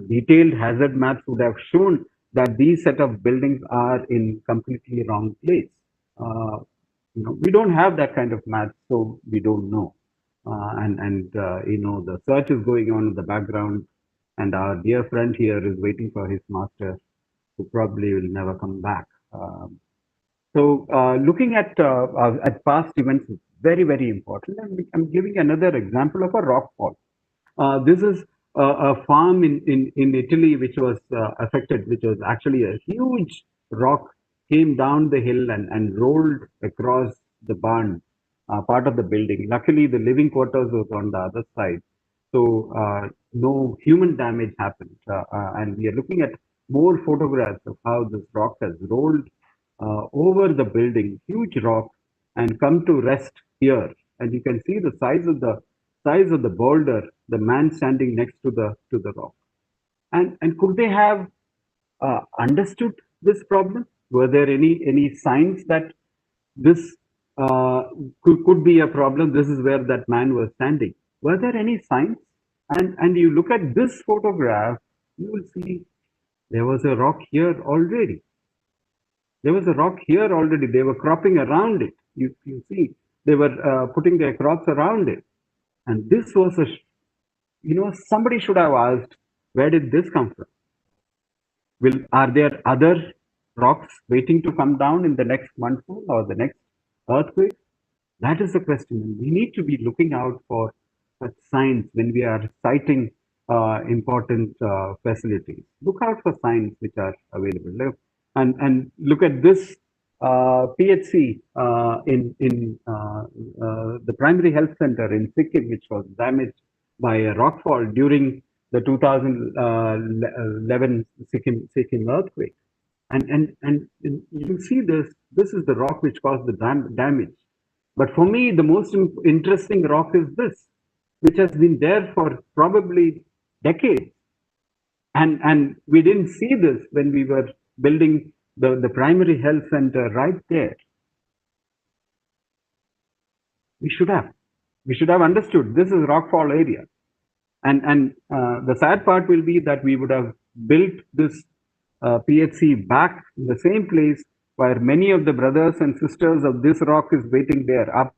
S4: detailed hazard maps would have shown that these set of buildings are in completely wrong place. We don't have that kind of math, so we don't know. The search is going on in the background, and our dear friend here is waiting for his master, who probably will never come back. Looking at past events is very, very important. And I'm giving another example of a rock fall. This is a farm in Italy which was affected, which was actually a huge rock came down the hill and rolled across the barn, part of the building. Luckily, the living quarters was on the other side, so no human damage happened. And we are looking at more photographs of how this rock has rolled over the building, huge rock, and come to rest here. And you can see the size of the boulder, the man standing next to the rock. And could they have understood this problem? Were there any signs that this could be a problem? This is where that man was standing. Were there any signs? And you look at this photograph, you will see there was a rock here already. There was a rock here already. They were cropping around it. You see, they were putting their crops around it. And this was somebody should have asked, where did this come from? Are there other rocks waiting to come down in the next monsoon or the next earthquake? That is the question. And we need to be looking out for such signs when we are citing important facilities. Look out for signs which are available. And look at this PHC in the primary health center in Sikkim, which was damaged by a rockfall during the 2011 Sikkim earthquake. And you see this is the rock which caused the damage. But for me, the most interesting rock is this, which has been there for probably decades. And we didn't see this when we were building the primary health center right there. We should have understood this is rockfall area. And the sad part will be that we would have built this PHC back in the same place where many of the brothers and sisters of this rock is waiting there up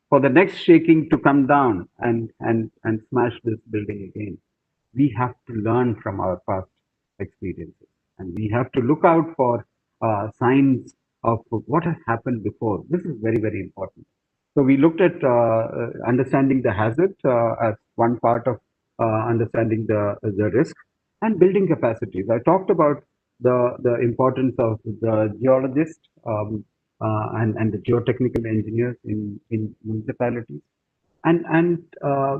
S4: for the next shaking to come down and smash this building again. We have to learn from our past experiences, and we have to look out for signs of what has happened before. This is very, very important. So we looked at understanding the hazard as one part of understanding the risk, and building capacities. I talked about the importance of the geologist and the geotechnical engineers in municipalities. And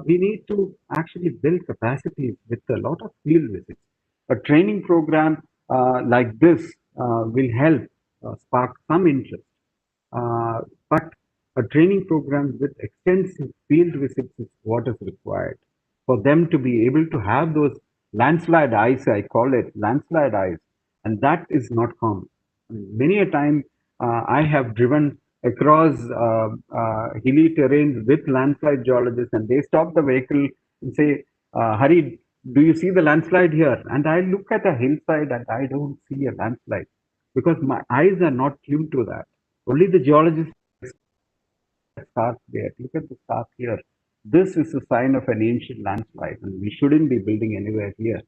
S4: we need to actually build capacities with a lot of field visits. A training program like this will help spark some interest. But a training program with extensive field visits is what is required for them to be able to have those landslide eyes. I call it landslide eyes, and that is not common. I mean, many a time I have driven across hilly terrains with landslide geologists, and they stop the vehicle and say, "Hari, do you see the landslide here?" And I look at a hillside and I don't see a landslide because my eyes are not tuned to that. Only the geologist scarp there. Look at the scarp here. This is a sign of an ancient landslide, and we shouldn't be building anywhere here.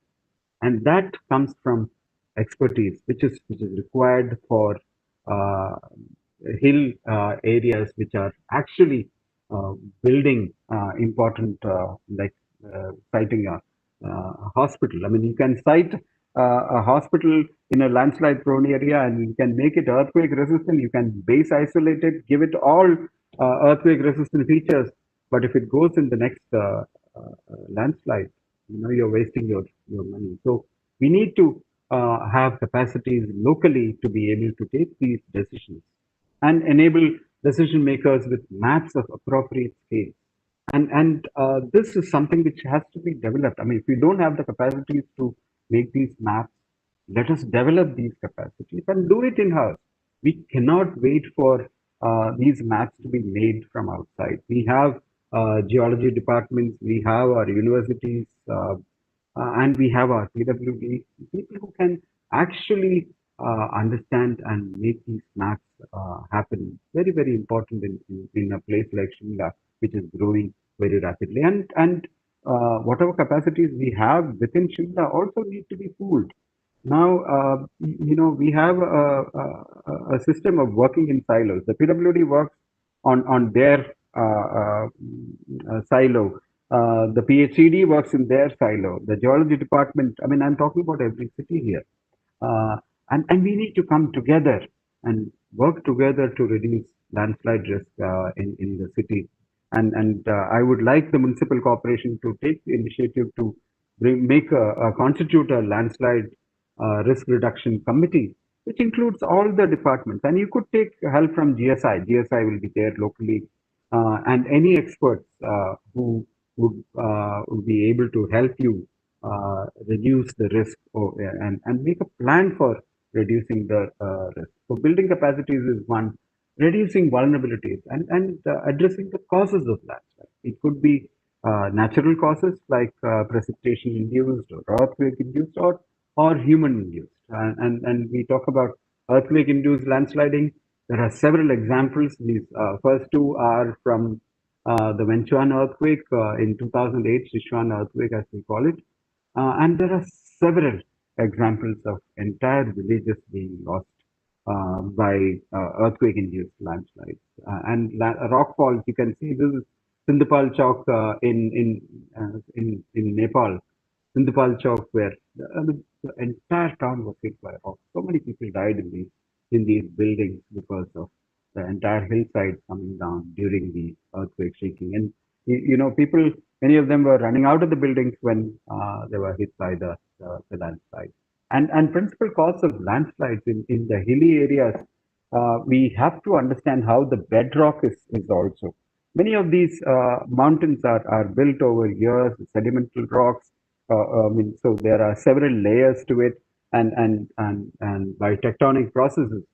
S4: And that comes from expertise, which is required for uh, hill areas which are actually uh, building important like citing a hospital. I mean, you can cite a hospital in a landslide prone area and you can make it earthquake resistant. You can base isolate it, give it all earthquake resistant features. But if it goes in the next landslide, you're wasting your money. So we need to have capacities locally to be able to take these decisions and enable decision makers with maps of appropriate scale. And this is something which has to be developed. I mean, if we don't have the capacities to make these maps, let us develop these capacities and do it in-house. We cannot wait for these maps to be made from outside. We have geology departments, we have our universities, and we have our PWD, people who can actually understand and make these maps happen. Very, very important in a place like Shimla, which is growing very rapidly. And whatever capacities we have within Shimla also need to be pooled. Now, we have a system of working in silos. The PWD works on their silo. The PhD works in their silo. The geology department, I mean, I'm talking about every city here. And we need to come together and work together to reduce landslide risk in the city. And I would like the municipal corporation to take the initiative to constitute a landslide risk reduction committee, which includes all the departments. And you could take help from GSI. GSI will be there locally, and any experts who would be able to help you reduce the risk and make a plan for reducing the risk. So building capacities is one, reducing vulnerabilities and addressing the causes of landslide. It could be natural causes like precipitation induced or earthquake induced or human induced. And we talk about earthquake induced landsliding. There are several examples. These first two are from the Wenchuan earthquake in 2008, Sichuan earthquake as we call it. And there are several examples of entire villages being lost by earthquake-induced landslides. And rock falls, you can see this is Sindhupal Chowk in Nepal. Sindhupal Chowk, where the entire town was hit by rock. So many people died in these buildings because of the entire hillside coming down during the earthquake shaking. And people, many of them were running out of the buildings when they were hit by the landslide. And principal cause of landslides in the hilly areas, we have to understand how the bedrock is also. Many of these mountains are built over years, sedimental rocks. So there are several layers to it, and by tectonic processes,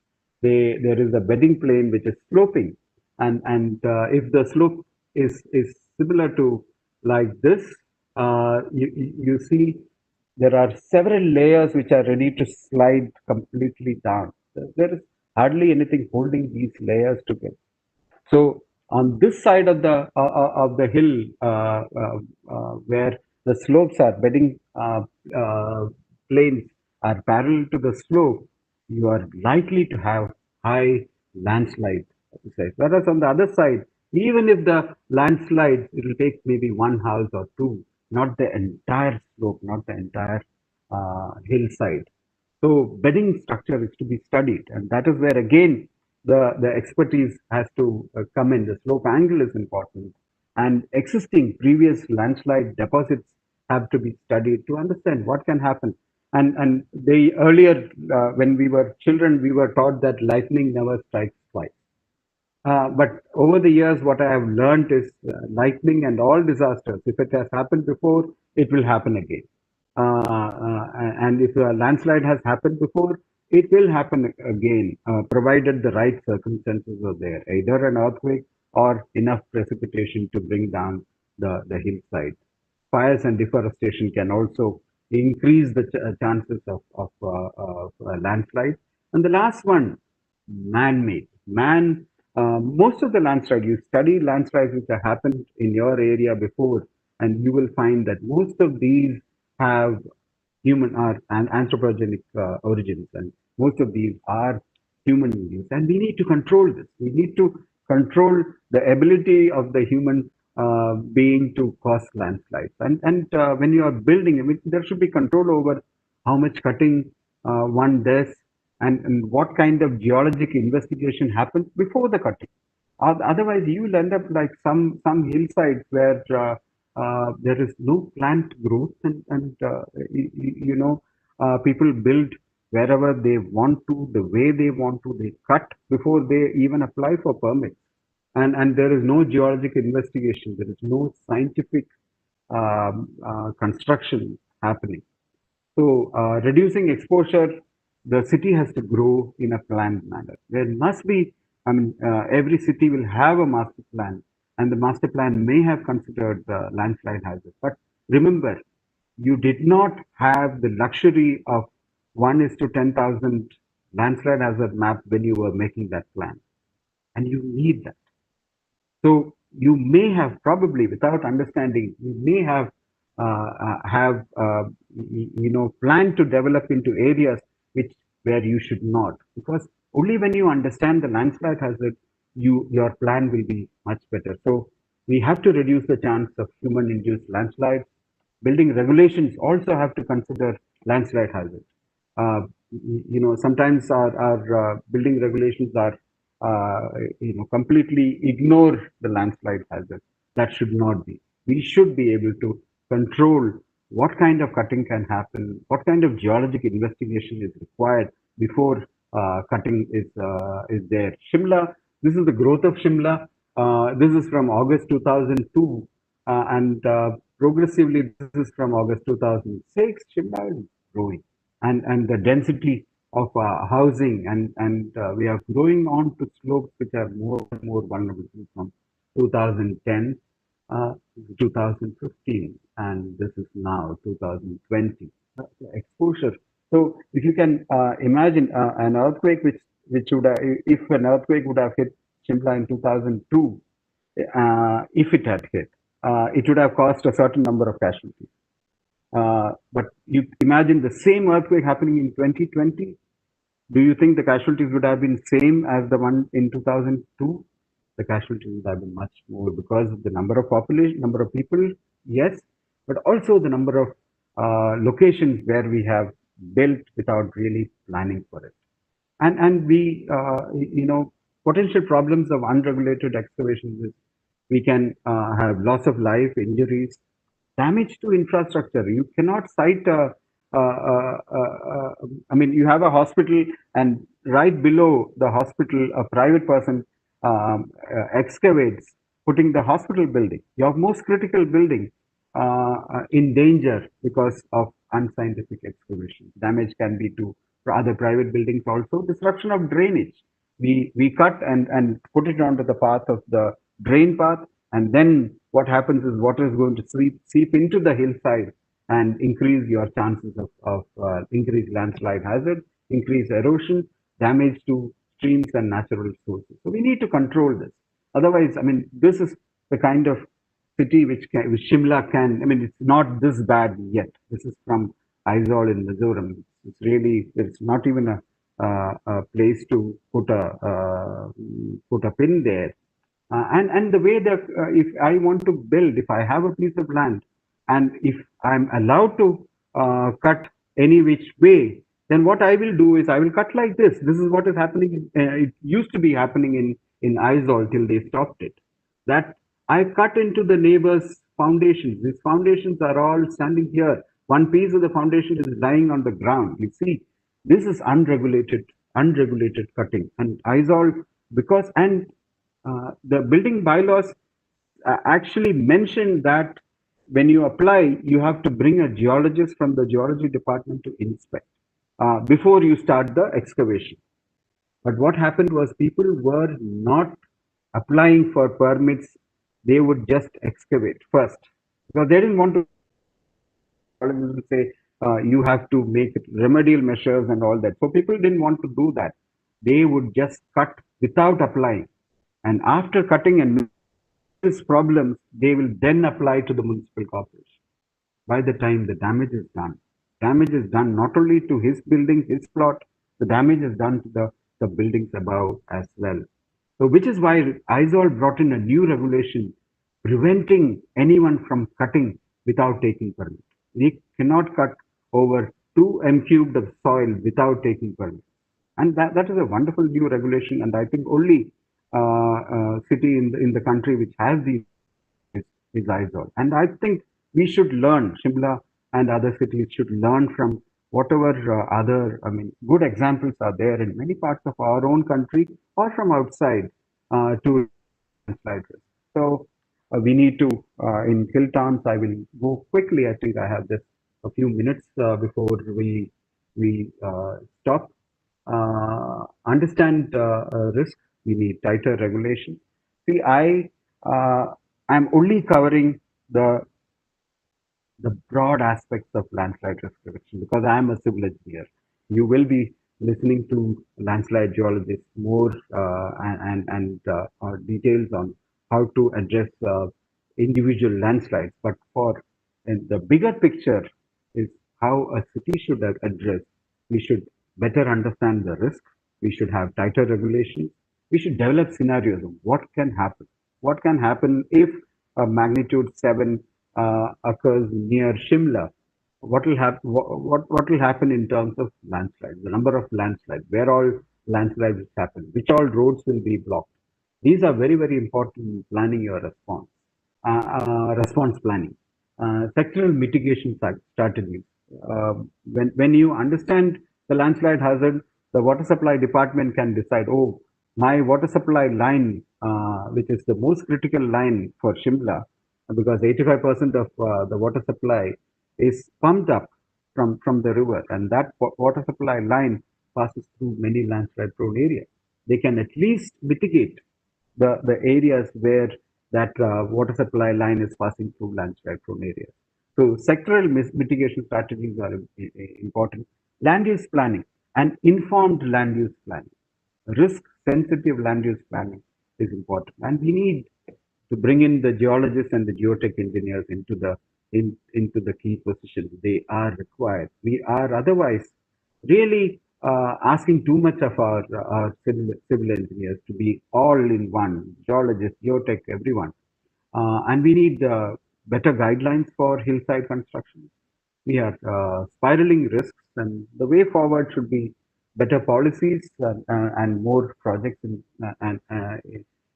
S4: there is a bedding plane which is sloping, and if the slope is similar to like this, you see there are several layers which are ready to slide completely down. There is hardly anything holding these layers together. So on this side of the hill, where the slopes are bedding planes are parallel to the slope, you are likely to have high landslide. Whereas on the other side, even if the landslide, it will take maybe one house or two, not the entire slope, not the entire hillside. So bedding structure is to be studied, and that is where again the expertise has to come in. The slope angle is important, and existing previous landslide deposits have to be studied to understand what can happen. And they earlier, when we were children, we were taught that lightning never strikes twice. But over the years, what I have learned is lightning and all disasters, if it has happened before, it will happen again. And if a landslide has happened before, it will happen again, provided the right circumstances are there, either an earthquake or enough precipitation to bring down the hillside. Fires and deforestation can also increase the chances of landslides. And the last one, man-made. Most of the landslides, you study landslides which have happened in your area before, and you will find that most of these have human and anthropogenic origins, and most of these are human induced. And we need to control this. We need to control the ability of the human being to cause landslides. And when you are building, I mean, there should be control over how much cutting one does, and what kind of geologic investigation happens before the cutting. Otherwise, you will end up like some hillsides where there is no plant growth, and people build wherever they want to, the way they want to. They cut before they even apply for permits, and there is no geologic investigation. There is no scientific construction happening. So reducing exposure, the city has to grow in a planned manner. There must be, I mean, every city will have a master plan, and the master plan may have considered landslide hazard. But remember, you did not have the luxury of 1:10,000 landslide hazard map when you were making that plan, and you need that. So you may have probably, without understanding, you may have planned to develop into areas where you should not, because only when you understand the landslide hazard, your plan will be much better. So we have to reduce the chance of human-induced landslides. Building regulations also have to consider landslide hazard. Sometimes our building regulations are completely ignore the landslide hazard. That should not be. We should be able to control what kind of cutting can happen, what kind of geologic investigation is required before cutting is there. Shimla, this is the growth of Shimla. This is from August 2002, and progressively this is from August 2006. Shimla is growing, and the density of housing, and we are growing on to slopes which are more and more vulnerable from 2010 to 2015, and this is now 2020. Exposure. So if you can imagine an earthquake which would have, if an earthquake would have hit Shimla in 2002, if it had hit, it would have caused a certain number of casualties. But you imagine the same earthquake happening in 2020. Do you think the casualties would have been same as the one in 2002? The casualties would have been much more because of the number of population, number of people, yes, but also the number of locations where we have built without really planning for it. And we, potential problems of unregulated excavations is we can have loss of life, injuries, damage to infrastructure. You cannot cite you have a hospital, and right below the hospital, a private person excavates, putting the hospital building, your most critical building, in danger because of unscientific excavation. Damage can be to other private buildings also. Disruption of drainage. We cut and put it onto the path of the drain path, and then what happens is water is going to seep into the hillside and increase your chances of increased landslide hazard, increased erosion, damage to streams and natural sources. So we need to control this. Otherwise, I mean, this is the kind of city which Shimla can, I mean, it's not this bad yet. This is from Aizawl in Mizoram. It's really, it's not even a place to put a pin there. And the way that if I want to build, if I have a piece of land, and if I'm allowed to cut any which way, then what I will do is I will cut like this. This is what is happening. It used to be happening in Aizawl till they stopped it. That I cut into the neighbor's foundations. These foundations are all standing here. one piece of the foundation is lying on the ground. You see, this is unregulated cutting. And ISOL, because, and the building bylaws actually mention that when you apply, you have to bring a geologist from the geology department to inspect before you start the excavation. But what happened was people were not applying for permits. They would just excavate first because they didn't want to say you have to make remedial measures and all that. So people didn't want to do that. They would just cut without applying. And after cutting and these problems, they will then apply to the municipal corporation. By the time the damage is done not only to his building, his plot, the damage is done to the buildings above as well. So which is why ISOL brought in a new regulation preventing anyone from cutting without taking permit. We cannot cut over 2 m³ of soil without taking permit. And that is a wonderful new regulation. And I think only city in the country which has these is ISOL. And I think we should learn, Shimla and other cities should learn from whatever other, good examples are there in many parts of our own country or from outside to landslide risk. So we need to, in hill towns, I will go quickly. I think I have just a few minutes before we stop. Understand risk. We need tighter regulation. See, I'm only covering the broad aspects of landslide risk reduction because I'm a civil engineer. You will be listening to landslide geologists more and details on how to address individual landslides. But for the bigger picture is how a city should address. We should better understand the risk. We should have tighter regulations. We should develop scenarios of what can happen. What can happen if a magnitude 7 occurs near Shimla? What will happen? What will happen in terms of landslides? The number of landslides, where all landslides happen, which all roads will be blocked. These are very, very important in planning your response. Response planning, sectoral mitigation strategies. When you understand the landslide hazard, the water supply department can decide, oh, my water supply line, which is the most critical line for Shimla, because 85% of the water supply is pumped up from the river, and that water supply line passes through many landslide prone areas. They can at least mitigate the areas where that water supply line is passing through landslide prone areas. So sectoral mitigation strategies are important. Land use planning and informed land use planning. Risk sensitive land use planning is important. And we need to bring in the geologists and the geotech engineers into the key positions. They are required. We are otherwise really asking too much of our civil engineers to be all in one, geologists, geotech, everyone. And we need better guidelines for hillside construction. We are spiraling risks, and the way forward should be better policies and more projects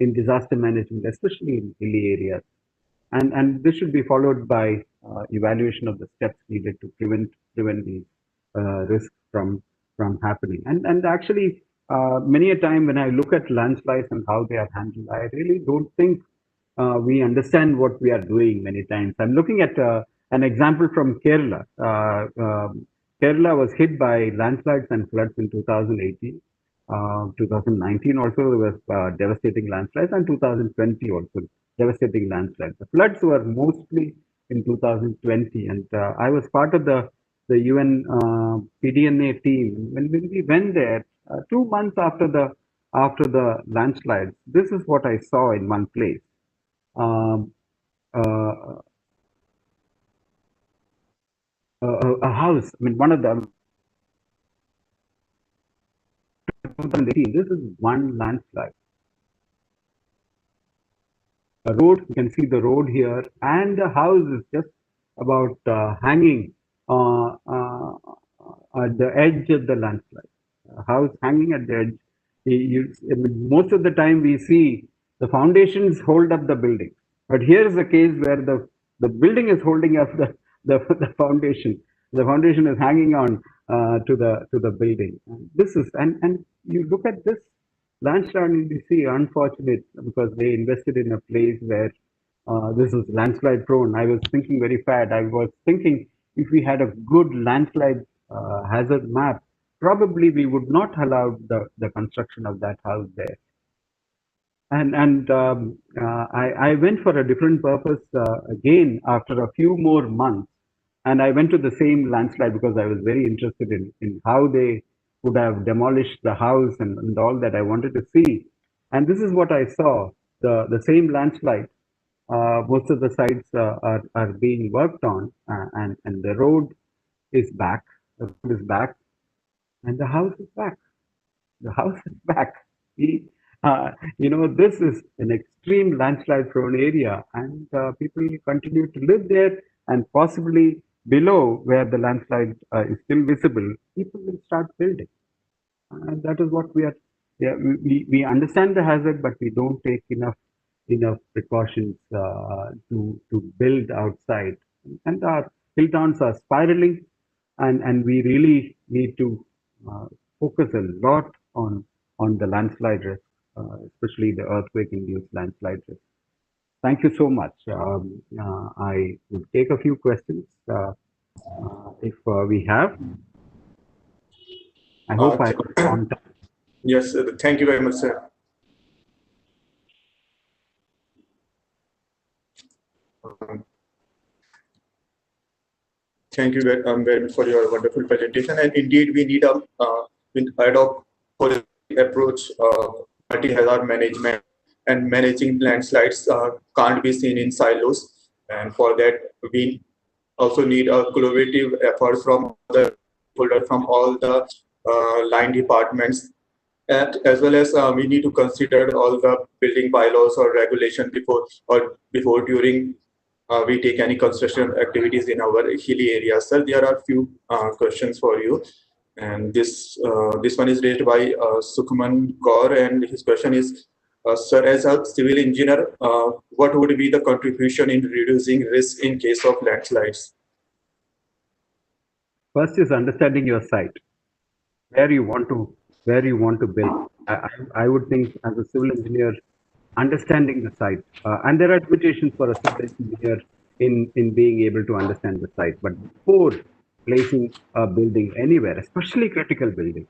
S4: in disaster management, especially in hilly areas. And this should be followed by evaluation of the steps needed to prevent these risks from happening. And actually, many a time when I look at landslides and how they are handled, I really don't think we understand what we are doing many times. I'm looking at an example from Kerala. Kerala was hit by landslides and floods in 2018. 2019 also there was devastating landslides, and 2020 also devastating landslides. The floods were mostly in 2020, and I was part of the UN PDNA team when we went there 2 months after the landslides. This is what I saw in one place. A house. I mean, one of them. 2018. This is one landslide. A road. You can see the road here, and the house is just about hanging at the edge of the landslide. A house hanging at the edge. I mean, most of the time we see the foundations hold up the building, but here is a case where the building is holding up the foundation. The foundation is hanging on to the building. And this is and you look at this landslide and you see unfortunate because they invested in a place where this is landslide prone. I was thinking very bad. I was thinking if we had a good landslide hazard map, probably we would not allow the construction of that house there. I went for a different purpose again after a few more months, and I went to the same landslide because I was very interested in how they would have demolished the house and all that I wanted to see. And this is what I saw: the same landslide. Most of the sites are being worked on, and the road is back. The road is back, and the house is back. The house is back. This is an extreme landslide prone area, and people continue to live there, and possibly below where the landslide is still visible, people will start building. And that is what we are. Yeah, we understand the hazard, but we don't take enough precautions to build outside. And our hill towns are spiraling, and we really need to focus a lot on the landslide risk, especially the earthquake-induced landslide risk. Thank you so much. I will take a few questions if we have. I hope I was on time.
S1: Yes, thank you very much, sir. Thank you very much for your wonderful presentation. And indeed, we need a ad hoc approach, multi-hazard management, and managing landslides can't be seen in silos. And for that, we also need a collaborative effort from all the line departments, and as well as we need to consider all the building bylaws or regulation before during we take any construction activities in our hilly areas. Sir, there are few questions for you, and this one is raised by Sukhman Kaur, and his question is, sir, as a civil engineer, what would be the contribution in reducing risk in case of landslides?
S4: First is understanding your site, where you want to build. I would think as a civil engineer, understanding the site, and there are limitations for a civil engineer in being able to understand the site. But before placing a building anywhere, especially critical buildings,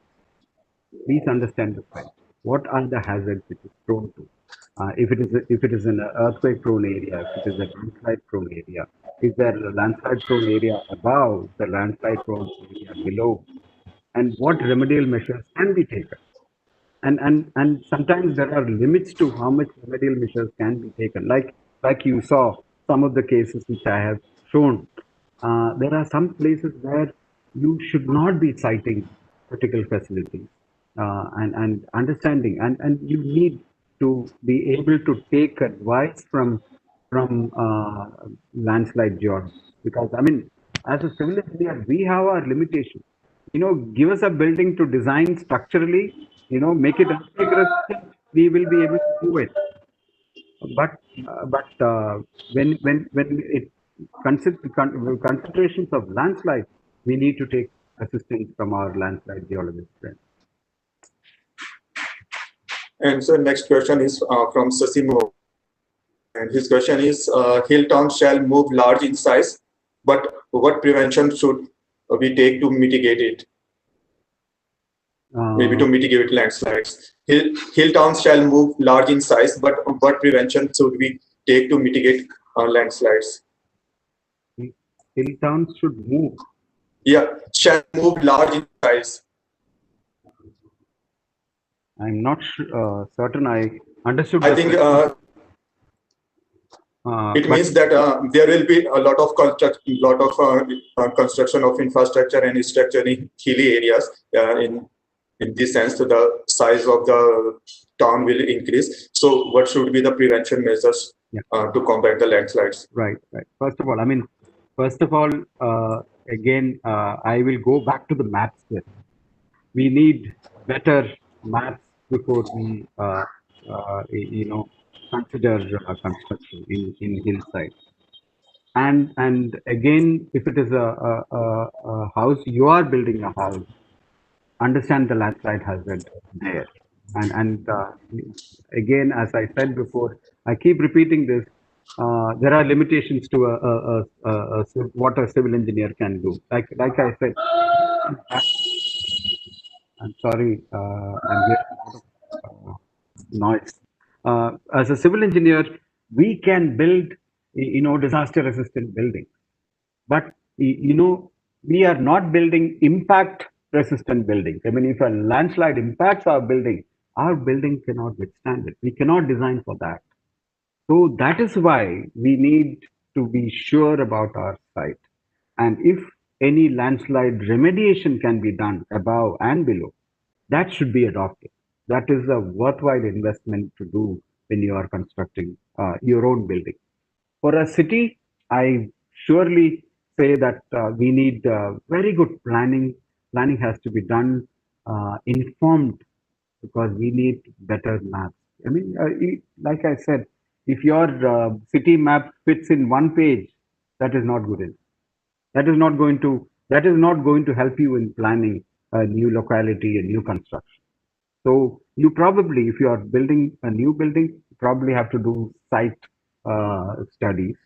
S4: please understand the site. What are the hazards it is prone to? If it is an earthquake prone area, if it is a landslide prone area, is there a landslide prone area above the landslide prone area below? And what remedial measures can be taken? And sometimes there are limits to how much remedial measures can be taken. Like you saw some of the cases which I have shown. There are some places where you should not be citing critical facilities and understanding, and you need to be able to take advice from landslide geologists, because I mean, as a civil engineer, we have our limitations. Give us a building to design structurally, make it earthquake resistant, we will be able to do it. But when it concentrations of landslides, we need to take assistance from our landslide geologist friends.
S1: And so next question is from Sasimo, and his question is, hill towns shall move large in size, but what prevention should we take to mitigate it? Maybe to mitigate landslides. Hill towns shall move large in size, but what prevention should we take to mitigate landslides?
S4: Hill towns should move.
S1: Yeah, shall move large in size.
S4: I'm not certain I understood.
S1: I think it means that there will be a lot of construction of infrastructure and structure in hilly areas. In this sense, the size of the town will increase. So, what should be the prevention measures to combat the landslides?
S4: Right. First of all, again, I will go back to the maps here. We need better maps before we, consider construction in hillside. And again, if it is a house, you are building a house, understand the landslide hazard there. And again, as I said before, I keep repeating this. There are limitations to what a civil engineer can do. Like I said, I'm sorry, I'm hearing a lot of noise. As a civil engineer, we can build, disaster-resistant buildings. But we are not building impact-resistant buildings. I mean, if a landslide impacts our building cannot withstand it. We cannot design for that. So that is why we need to be sure about our site. And if any landslide remediation can be done above and below, that should be adopted. That is a worthwhile investment to do when you are constructing your own building. For a city, I surely say that we need very good planning. Planning has to be done informed, because we need better maps. I mean, like I said, if your city map fits in one page, that is not good enough. That is not going to help you in planning a new locality, a new construction. So you probably, if you are building a new building, you probably have to do site studies.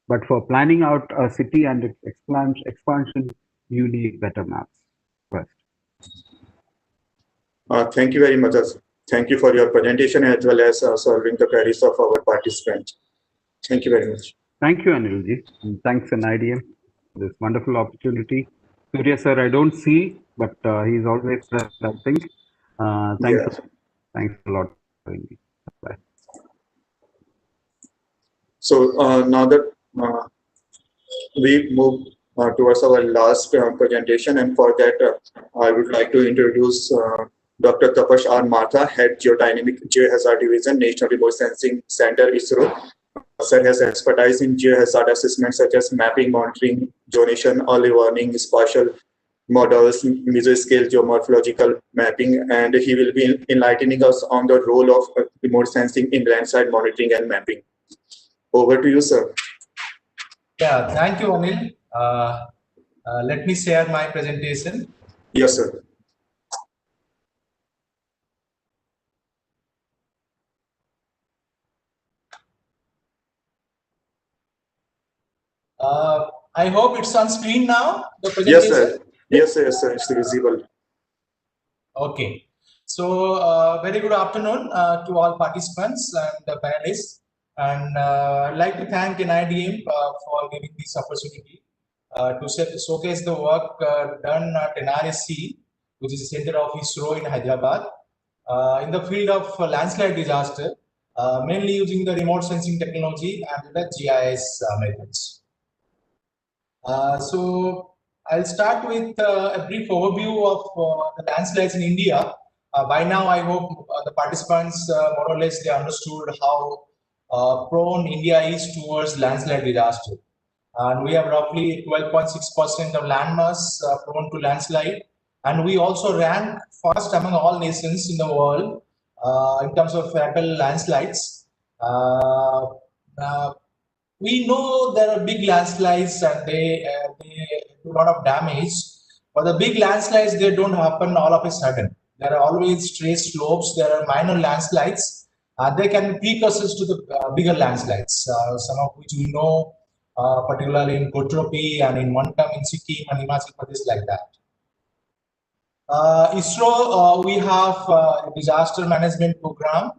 S4: But for planning out a city and its expansion, you need better maps first.
S1: Thank you very much. Thank you for your presentation as well as solving the queries of our participants. Thank you very much.
S4: Thank you, Anilji. And thanks, NIDM, for this wonderful opportunity. Surya sir, I don't see, but he's always present, I think. Thanks.
S1: Yeah.
S4: Thanks a lot for having me. Bye.
S1: So now that we move towards our last presentation, and for that I would like to introduce Dr. Tapash R. Martha, Head Geodynamic Geohazard Division, National Remote Sensing Center, ISRO. Sir has expertise in geohazard assessment such as mapping, monitoring, zonation, early warning, spatial models, mesoscale geomorphological mapping, and he will be enlightening us on the role of remote sensing in landslide monitoring and mapping. Over to you, sir.
S5: Yeah, thank you, Anil. Let me share my presentation.
S1: Yes, sir.
S5: I hope it's on screen now, the
S1: Yes,
S5: presentation.
S1: sir. Yes, sir. Yes, sir. It's visible.
S5: Okay. So, very good afternoon to all participants and the panelists. And I'd like to thank NIDM for giving this opportunity to showcase the work done at NRSC, which is the center of ISRO in Hyderabad, in the field of landslide disaster, mainly using the remote sensing technology and the GIS methods. So I'll start with a brief overview of the landslides in India. By now, I hope the participants more or less they understood how prone India is towards landslide disaster. And we have roughly 12.6% of landmass prone to landslide. And we also rank first among all nations in the world in terms of fatal landslides. We know there are big landslides and they do a lot of damage, but the big landslides, they don't happen all of a sudden. There are always straight slopes, there are minor landslides. They can be precursors to the bigger landslides, some of which we know, particularly in Kotropi and in Montam in Sikkim and Himachal Pradesh, like that. ISRO, we have a disaster management program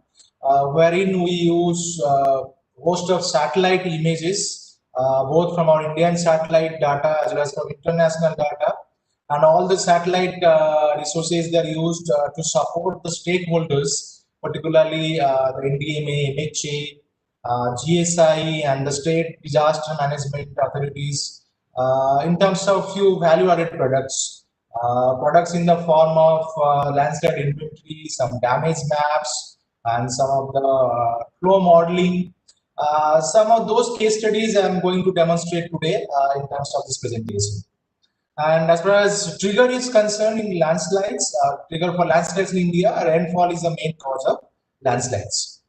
S5: wherein we use host of satellite images, both from our Indian satellite data as well as from international data, and all the satellite resources that are used to support the stakeholders, particularly the NDMA, MHA, GSI, and the state disaster management authorities, in terms of few value-added products. Products in the form of landslide inventory, some damage maps, and some of the flow modeling. Some of those case studies I'm going to demonstrate today in terms of this presentation. And as far as trigger is concerned in landslides, trigger for landslides in India, rainfall is the main cause of landslides.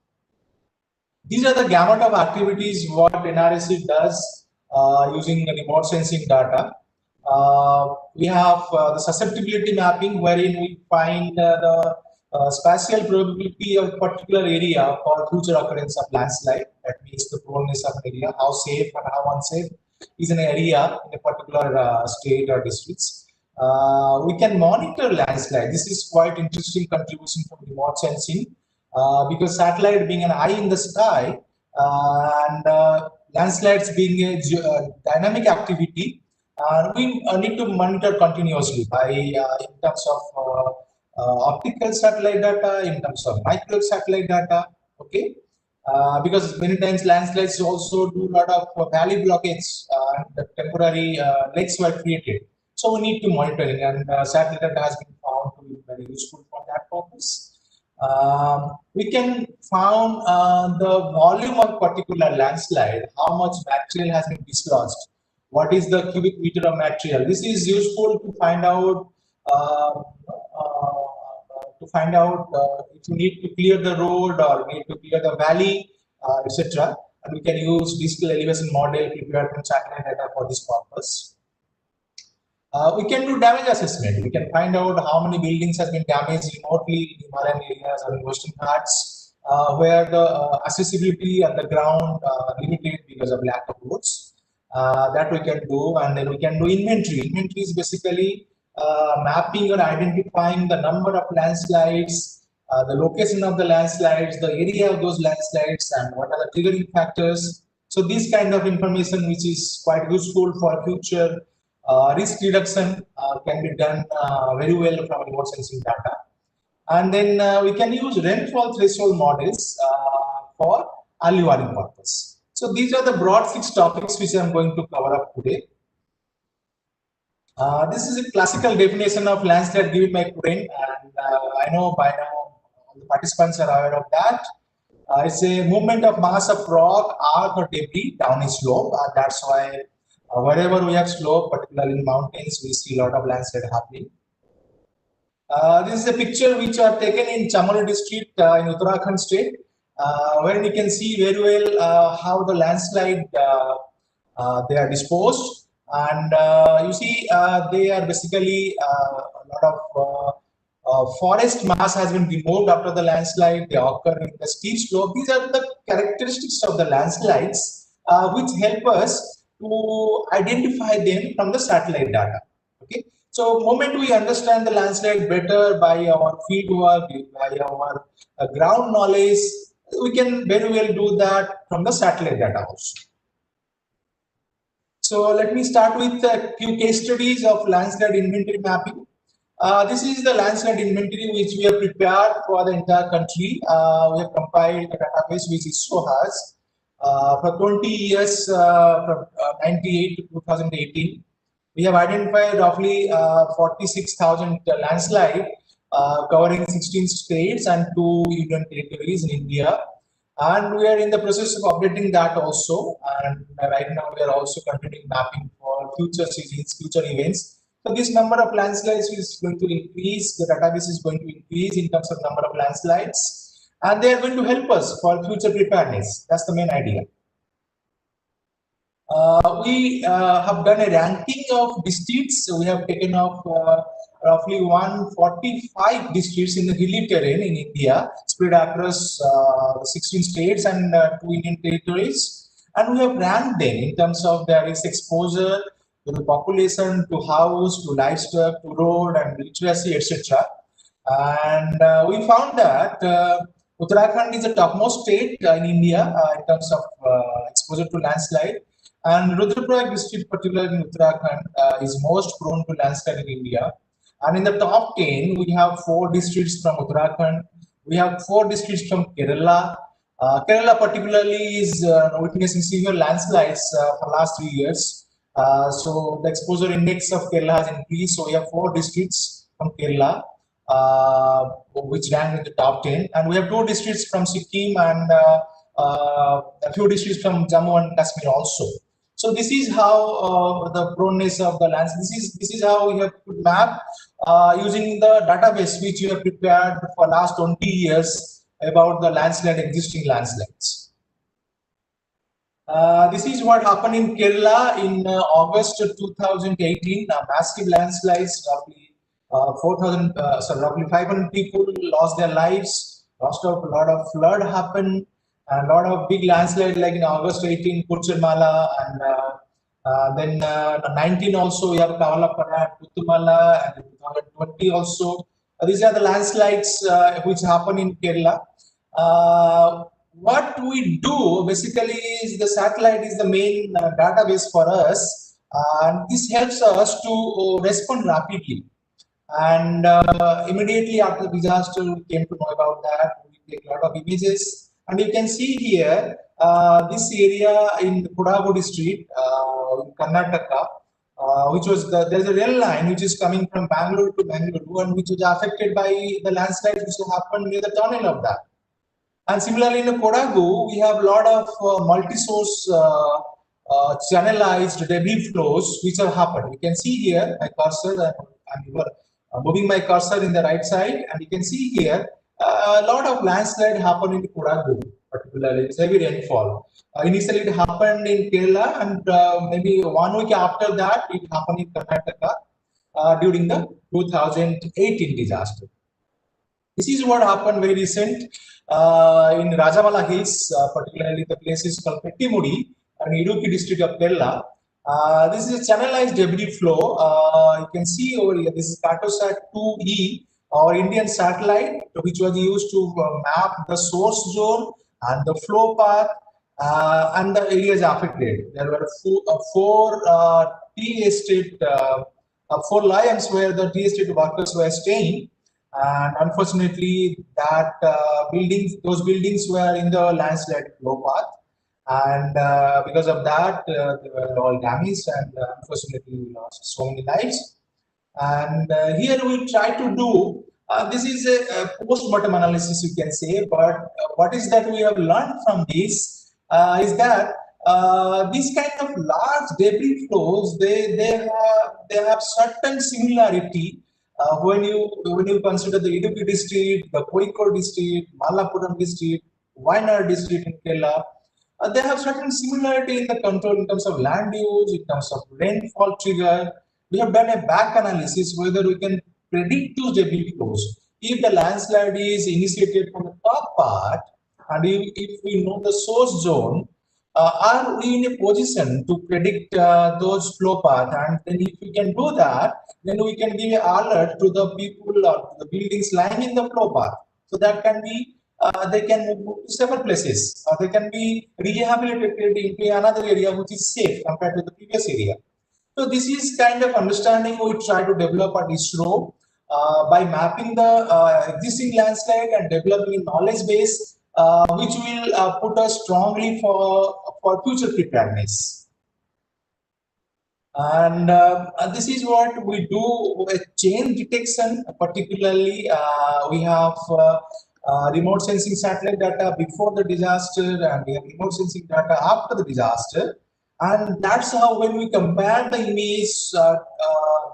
S5: These are the gamut of activities what NRSC does using remote sensing data. We have the susceptibility mapping, wherein we find the spatial probability of a particular area for future occurrence of landslide. That means the proneness of an area, how safe and how unsafe is an area in a particular state or districts. We can monitor landslide. This is quite interesting contribution from remote sensing, because satellite being an eye in the sky, and landslides being a dynamic activity, we need to monitor continuously by in terms of optical satellite data, in terms of micro satellite data. Okay, because many times landslides also do a lot of valley blockage, and temporary lakes were created. So we need to monitor it, and satellite data has been found to be very useful for that purpose. We can found the volume of particular landslide, how much material has been dislodged, what is the cubic meter of material. This is useful to find out if you need to clear the road or need to clear the valley, etc. And we can use digital elevation model prepared from satellite data for this purpose. We can do damage assessment. We can find out how many buildings has been damaged remotely in Himalayan areas or in Western Ghats, where the accessibility on the ground limited because of lack of roads. That we can do, and then we can do inventory. Inventory is basically mapping or identifying the number of landslides, the location of the landslides, the area of those landslides, and what are the triggering factors. So this kind of information, which is quite useful for future risk reduction, can be done very well from remote sensing data. And then we can use rainfall threshold models for early warning purpose. So these are the broad 6 topics which I am going to cover up today. This is a classical definition of landslide given by Kuren, and I know by now all the participants are aware of that. It's a movement of mass of rock, earth, or debris down a slope. That's why wherever we have slope, particularly in mountains, we see a lot of landslide happening. This is a picture which are taken in Chamoli district in Uttarakhand state, where you can see very well how the landslide they are disposed. And you see they are basically a lot of forest mass has been removed after the landslide. They occur in the steep slope. These are the characteristics of the landslides which help us to identify them from the satellite data. Okay, so moment we understand the landslide better by our field work, by our ground knowledge, we can very well do that from the satellite data also. So let me start with a few case studies of landslide inventory mapping. This is the landslide inventory which we have prepared for the entire country. We have compiled a database which ISRO has for 20 years from 98 to 2018. We have identified roughly 46,000 landslide covering 16 states and 2 union territories in India. And we are in the process of updating that also. And right now we are also continuing mapping for future seasons, future events. So this number of landslides is going to increase. The database is going to increase in terms of number of landslides, and they are going to help us for future preparedness. That's the main idea. We have done a ranking of districts. So we have taken off roughly 145 districts in the hilly terrain in India, spread across 16 states and 2 union territories. And we have ranked them in terms of their risk exposure to the population, to house, to livestock, to road and literacy, etc. And we found that Uttarakhand is the topmost state in India in terms of exposure to landslide. And Rudraprayag district, particularly in Uttarakhand, is most prone to landslide in India. And in the top 10, we have 4 districts from Uttarakhand. We have 4 districts from Kerala. Kerala particularly is witnessing severe landslides for the last 3 years. So the exposure index of Kerala has increased. So we have 4 districts from Kerala, which rank in the top 10. And we have 2 districts from Sikkim and a few districts from Jammu and Kashmir also. So this is how the proneness of the lands. This is how we have to map using the database which we have prepared for last 20 years about the landslide, existing landslides. This is what happened in Kerala in August 2018. Massive landslides, roughly 500 people lost their lives. A lot of flood happened, and a lot of big landslides like in August 18, Kurchamala, and then 19 also we have Kavalapara and Puthumala, and 2020 also. These are the landslides which happen in Kerala. What we do basically is the satellite is the main database for us, and this helps us to respond rapidly. And immediately after the disaster, we came to know about that. We take a lot of images, and you can see here this area in Kodagu district, in Karnataka, which was there's a rail line which is coming from Bangalore to Bangalore, and which was affected by the landslides which happened near the tunnel of that. And similarly, in Kodagu, we have a lot of multi-source channelized debris flows which have happened. You can see here my cursor, I'm moving my cursor in the right side, and you can see here a lot of landslide happened in Kodagu, particularly it's heavy rainfall. Initially, it happened in Kerala, and maybe 1 week after that, it happened in Karnataka during the 2018 disaster. This is what happened very recent in Rajamala Hills, particularly the place is called Pettimudi, and Idukki district of Kerala. This is a channelized debris flow. You can see over here, this is Cartosat 2E, our Indian satellite, which was used to map the source zone and the flow path and the areas affected. There were four tea estate, 4 lions where the tea estate workers were staying. And unfortunately, that those buildings were in the landslide flow path, and because of that, they were all damaged, and unfortunately, we lost so many lives. And here we try to do this is a post-mortem analysis, you can say, but what is that we have learned from this is that these kind of large debris flows they have certain similarity. When you consider the Idukki district, the Kozhikode district, Malappuram district, Wayanad district in Kerala, they have certain similarity in the control in terms of land use, in terms of rainfall trigger. We have done a back analysis whether we can predict those debris flows. If the landslide is initiated from the top part, and if we know the source zone, are we in a position to predict those flow paths? And then if we can do that, then we can give an alert to the people or to the buildings lying in the flow path. So that can be, they can move to several places, or they can be rehabilitated into another area which is safe compared to the previous area. So this is kind of understanding we try to develop at ISRO by mapping the existing landslide and developing a knowledge base which will put us strongly for future preparedness. And this is what we do with change detection. Particularly, we have remote sensing satellite data before the disaster, and we have remote sensing data after the disaster. And that's how, when we compare the image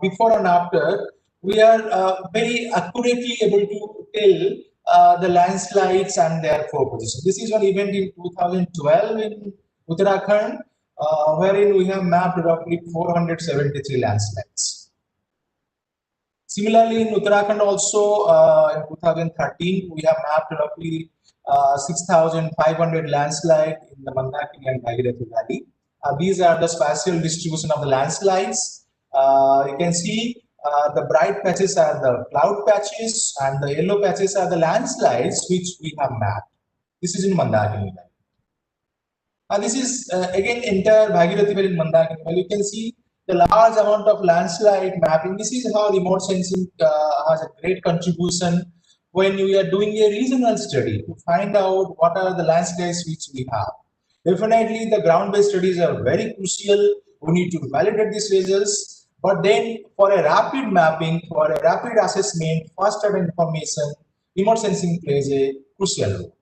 S5: before and after, we are very accurately able to tell the landslides and their flow position. This is one event in 2012 in Uttarakhand, wherein we have mapped roughly 473 landslides. Similarly, in Uttarakhand also, in 2013, we have mapped roughly 6,500 landslides in the Mandakini and Bhagirathi Valley. These are the spatial distribution of the landslides. You can see the bright patches are the cloud patches, and the yellow patches are the landslides which we have mapped. This is in Mandakini Valley. This is again entire Bhagirathi Valley in Mandakini Valley. You can see the large amount of landslide mapping. This is how remote sensing has a great contribution when we are doing a regional study to find out what are the landslides which we have. Definitely, the ground-based studies are very crucial. We need to validate these results. But then, for a rapid mapping, for a rapid assessment, faster information, remote sensing plays a crucial role.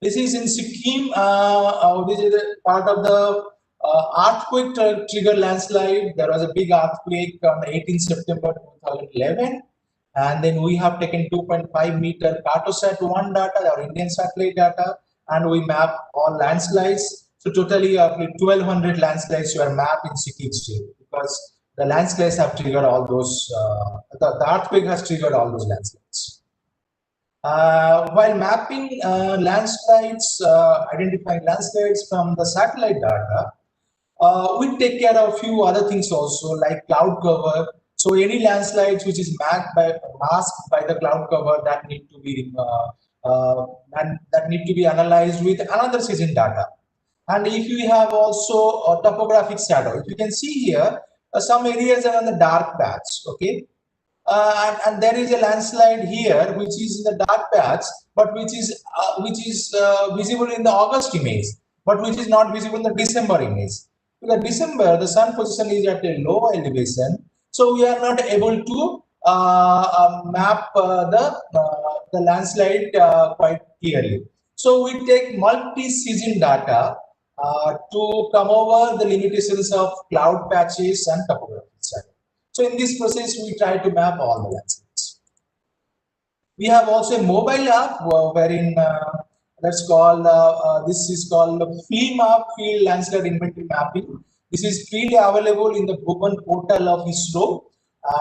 S5: This is in Sikkim. This is a part of the earthquake triggered landslide. There was a big earthquake on 18 September 2011. And then we have taken 2.5 meter Cartosat 1 data, our Indian satellite data, and we map all landslides. So totally 1200 landslides were mapped in city state, because the landslides have triggered all those, the earthquake has triggered all those landslides. While mapping landslides, identifying landslides from the satellite data, we take care of a few other things also, like cloud cover. So any landslides which is masked by the cloud cover, that need to be analyzed with another season data. And if you have also a topographic shadow, you can see here some areas are on the dark patch. Okay. And there is a landslide here, which is in the dark patch, but which is visible in the August image, but which is not visible in the December image. In the December, the sun position is at a low elevation, so we are not able to map the landslide quite clearly. So we take multi-season data to come over the limitations of cloud patches and topographic shadow. So in this process, we try to map all the landslides. We have also a mobile app wherein this is called Field Map, Field Landslide Inventory Mapping. This is freely available in the Google portal of ISRO.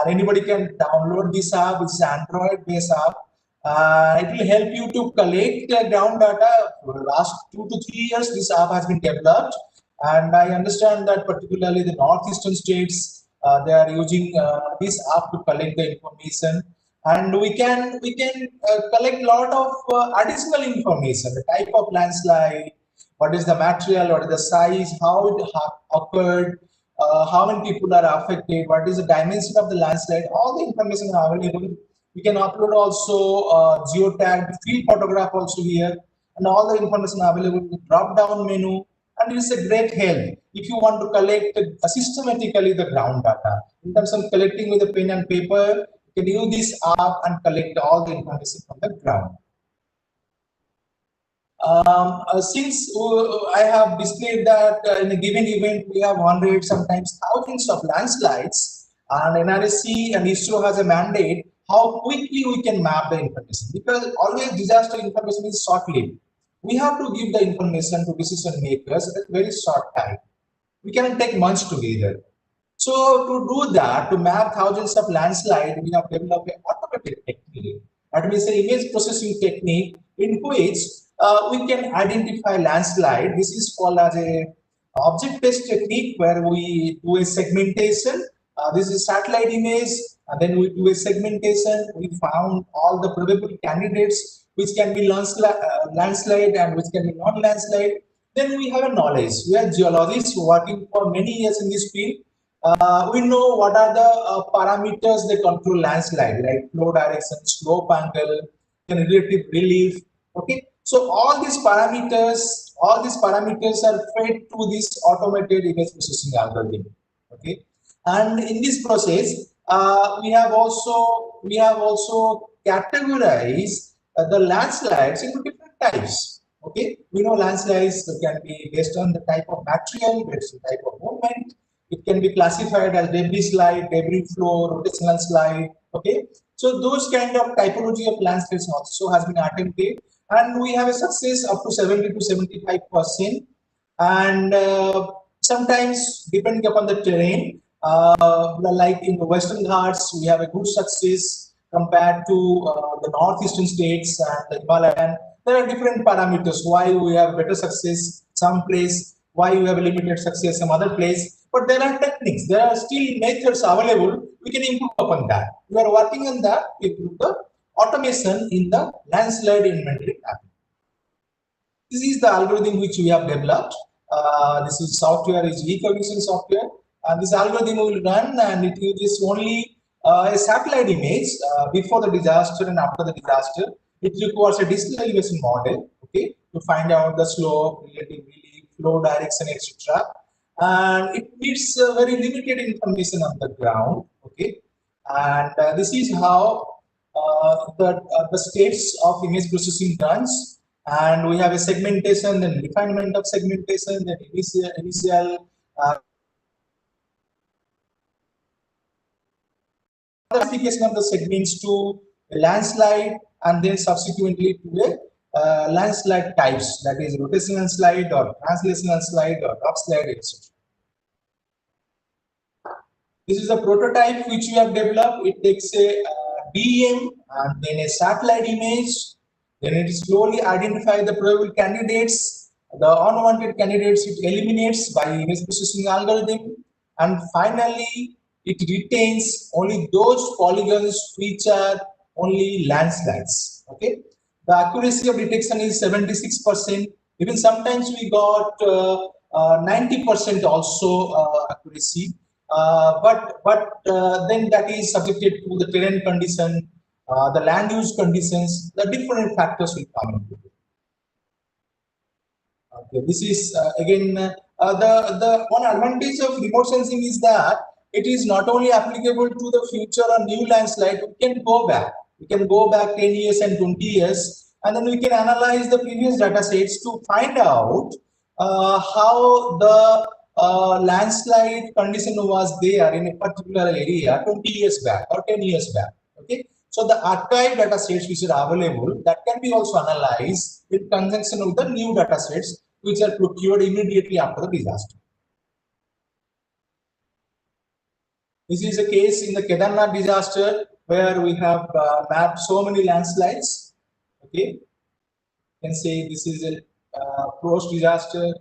S5: Anybody can download this app. It's an Android-based app. It will help you to collect ground data. For the last 2 to 3 years, this app has been developed, and I understand that particularly the northeastern states, they are using this app to collect the information, and we can collect a lot of additional information: the type of landslide, what is the material, what is the size, how it occurred, how many people are affected, what is the dimension of the landslide. All the information are available. We can upload also geotagged field photograph also here, and all the information available in the drop down menu. And it is a great help if you want to collect systematically the ground data. In terms of collecting with a pen and paper, you can use this app and collect all the information from the ground. Since I have displayed that in a given event we have hundreds, sometimes thousands of landslides, and NRSC and ISRO has a mandate how quickly we can map the information, because always disaster information is short-lived. We have to give the information to decision makers at a very short time. We cannot take months together. So to do that, to map thousands of landslides, we have developed an automated technique. That means an image processing technique in which we can identify landslide. This is called as a object-based technique, where we do a segmentation. This is satellite image, and then we do a segmentation. We found all the probable candidates which can be landslide and which can be non-landslide. Then we have a knowledge. We are geologists working for many years in this field. We know what are the parameters that control landslide, like flow direction, slope angle, and relative relief. Okay, so all these parameters are fed to this automated image processing algorithm. Okay, and in this process, we have also categorized the landslides into different types. Okay, we know landslides can be based on the type of material, based on the type of movement. It can be classified as debris slide, debris flow, rotational slide. Okay, so those kind of typology of landslides also has been attempted, and we have a success up to 70 to 75%. And sometimes, depending upon the terrain, like in the Western Ghats, we have a good success compared to the northeastern states and the Himalayan. There are different parameters why we have better success some place, why we have a limited success some other place. But there are techniques, there are still methods available. We can improve upon that. We are working on that to improve the automation in the landslide inventory mapping. This is the algorithm which we have developed. This is software, is recognition software. And this algorithm will run, and it uses only a satellite image before the disaster and after the disaster. It requires a digital elevation model, okay, to find out the slope, relative relief, flow direction, etc. And it needs very limited information on the ground, okay. And this is how the states of image processing runs. And we have a segmentation, then refinement of segmentation, then initial classification of the segments to a landslide, and then subsequently to a landslide types, that is rotational slide or translational slide or top slide, etc. This is a prototype which we have developed. It takes a DEM and then a satellite image. Then it slowly identifies the probable candidates. The unwanted candidates it eliminates by image processing algorithm. And finally, it retains only those polygons which are only landslides. Okay. The accuracy of detection is 76%. Even sometimes we got 90% also accuracy. But then that is subjected to the terrain condition, the land use conditions, the different factors will come into it. Okay, this is again the one advantage of remote sensing is that it is not only applicable to the future or new landslide. We can go back. We can go back 10 years and 20 years, and then we can analyze the previous data sets to find out how the landslide condition was there in a particular area 20 years back or 10 years back. Okay, so the archive data sets which are available, that can be also analyzed in conjunction with the new data sets which are procured immediately after the disaster. This is a case in the Kedarnath disaster where we have mapped so many landslides. Okay, you can say this is a post disaster.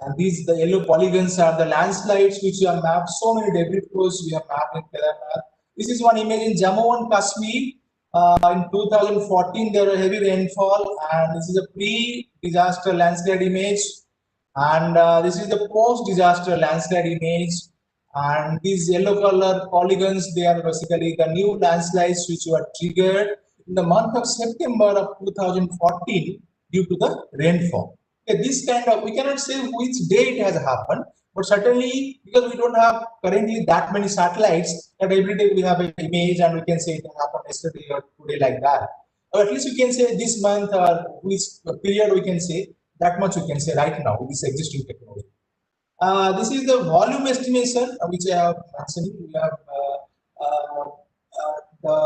S5: And these, the yellow polygons are the landslides which we have mapped. So many debris flows we have mapped in Kedarnath. This is one image in Jammu and Kashmir. In 2014, there was heavy rainfall, and this is a pre-disaster landslide image. And this is the post-disaster landslide image. And these yellow color polygons, they are basically the new landslides which were triggered in the month of September of 2014 due to the rainfall. This kind of, we cannot say which day it has happened, but certainly because we don't have currently that many satellites that every day we have an image and we can say it happened yesterday or today like that. Or at least we can say this month or which period we can say, that much we can say right now with this existing technology. This is the volume estimation which I have mentioned. We have the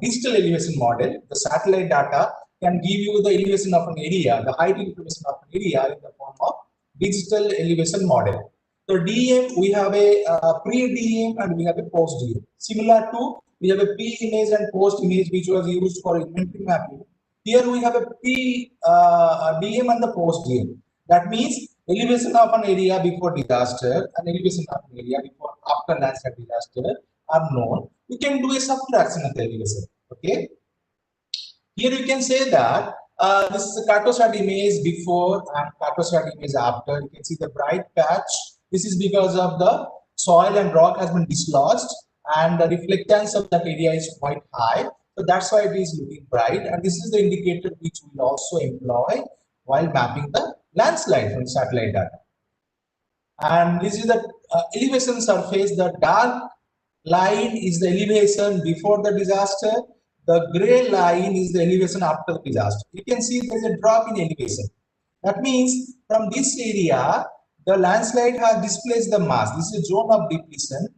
S5: digital elevation model, the satellite data can give you the elevation of an area, the height elevation of an area in the form of digital elevation model. So DEM, we have a pre-DEM and we have a post-DEM. Similar to, we have a pre-image and post-image which was used for inventory mapping. Here we have a pre-DEM and the post-DEM. That means elevation of an area before disaster and elevation of an area before after landslide disaster are known. We can do a subtraction of the elevation. Okay. Here you can say that this is a cartosat image before and cartosat image after. You can see the bright patch. This is because of the soil and rock has been dislodged and the reflectance of that area is quite high. So that's why it is looking bright. And this is the indicator which we will also employ while mapping the landslide from satellite data. And this is the elevation surface. The dark line is the elevation before the disaster. The gray line is the elevation after the disaster. You can see there is a drop in elevation. That means from this area, the landslide has displaced the mass. This is a zone of depletion.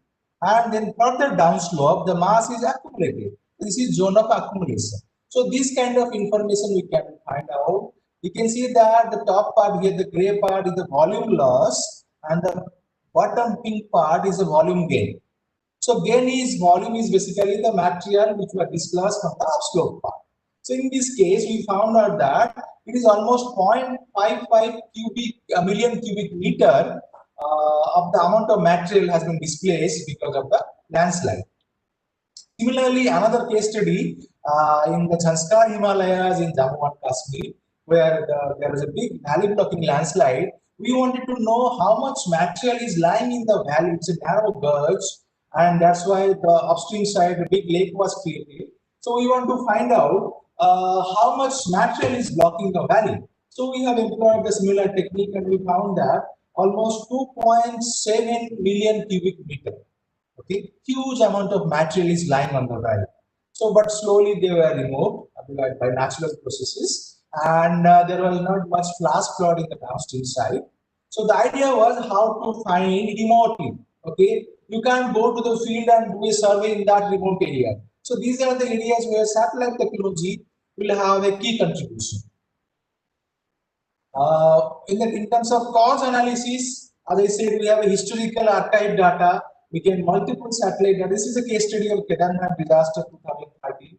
S5: And then further downslope, the mass is accumulated. This is zone of accumulation. So this kind of information we can find out. You can see that the top part here, the gray part is the volume loss and the bottom pink part is the volume gain. So gain is volume is basically the material which were dislodged from the upslope part. So in this case, we found out that it is almost 0.55 million cubic meter of the amount of material has been displaced because of the landslide. Similarly, another case study in the Chanskar Himalayas in Jammu and Kashmir, where there was a big valley blocking landslide. We wanted to know how much material is lying in the valley. It's a narrow gulch, and that's why the upstream side, the big lake was created. So we want to find out how much material is blocking the valley. So we have employed the similar technique, and we found that almost 2.7 million cubic meter. Okay, huge amount of material is lying on the valley. So, but slowly they were removed by natural processes, and there was not much flash flood in the downstream side. So the idea was how to find remotely. Okay, you can't go to the field and do a survey in that remote area. So these are the areas where satellite technology will have a key contribution. In terms of cause analysis, as I said, we have a historical archive data. We can multiple satellite data. This is a case study of Kedarnath disaster 2013.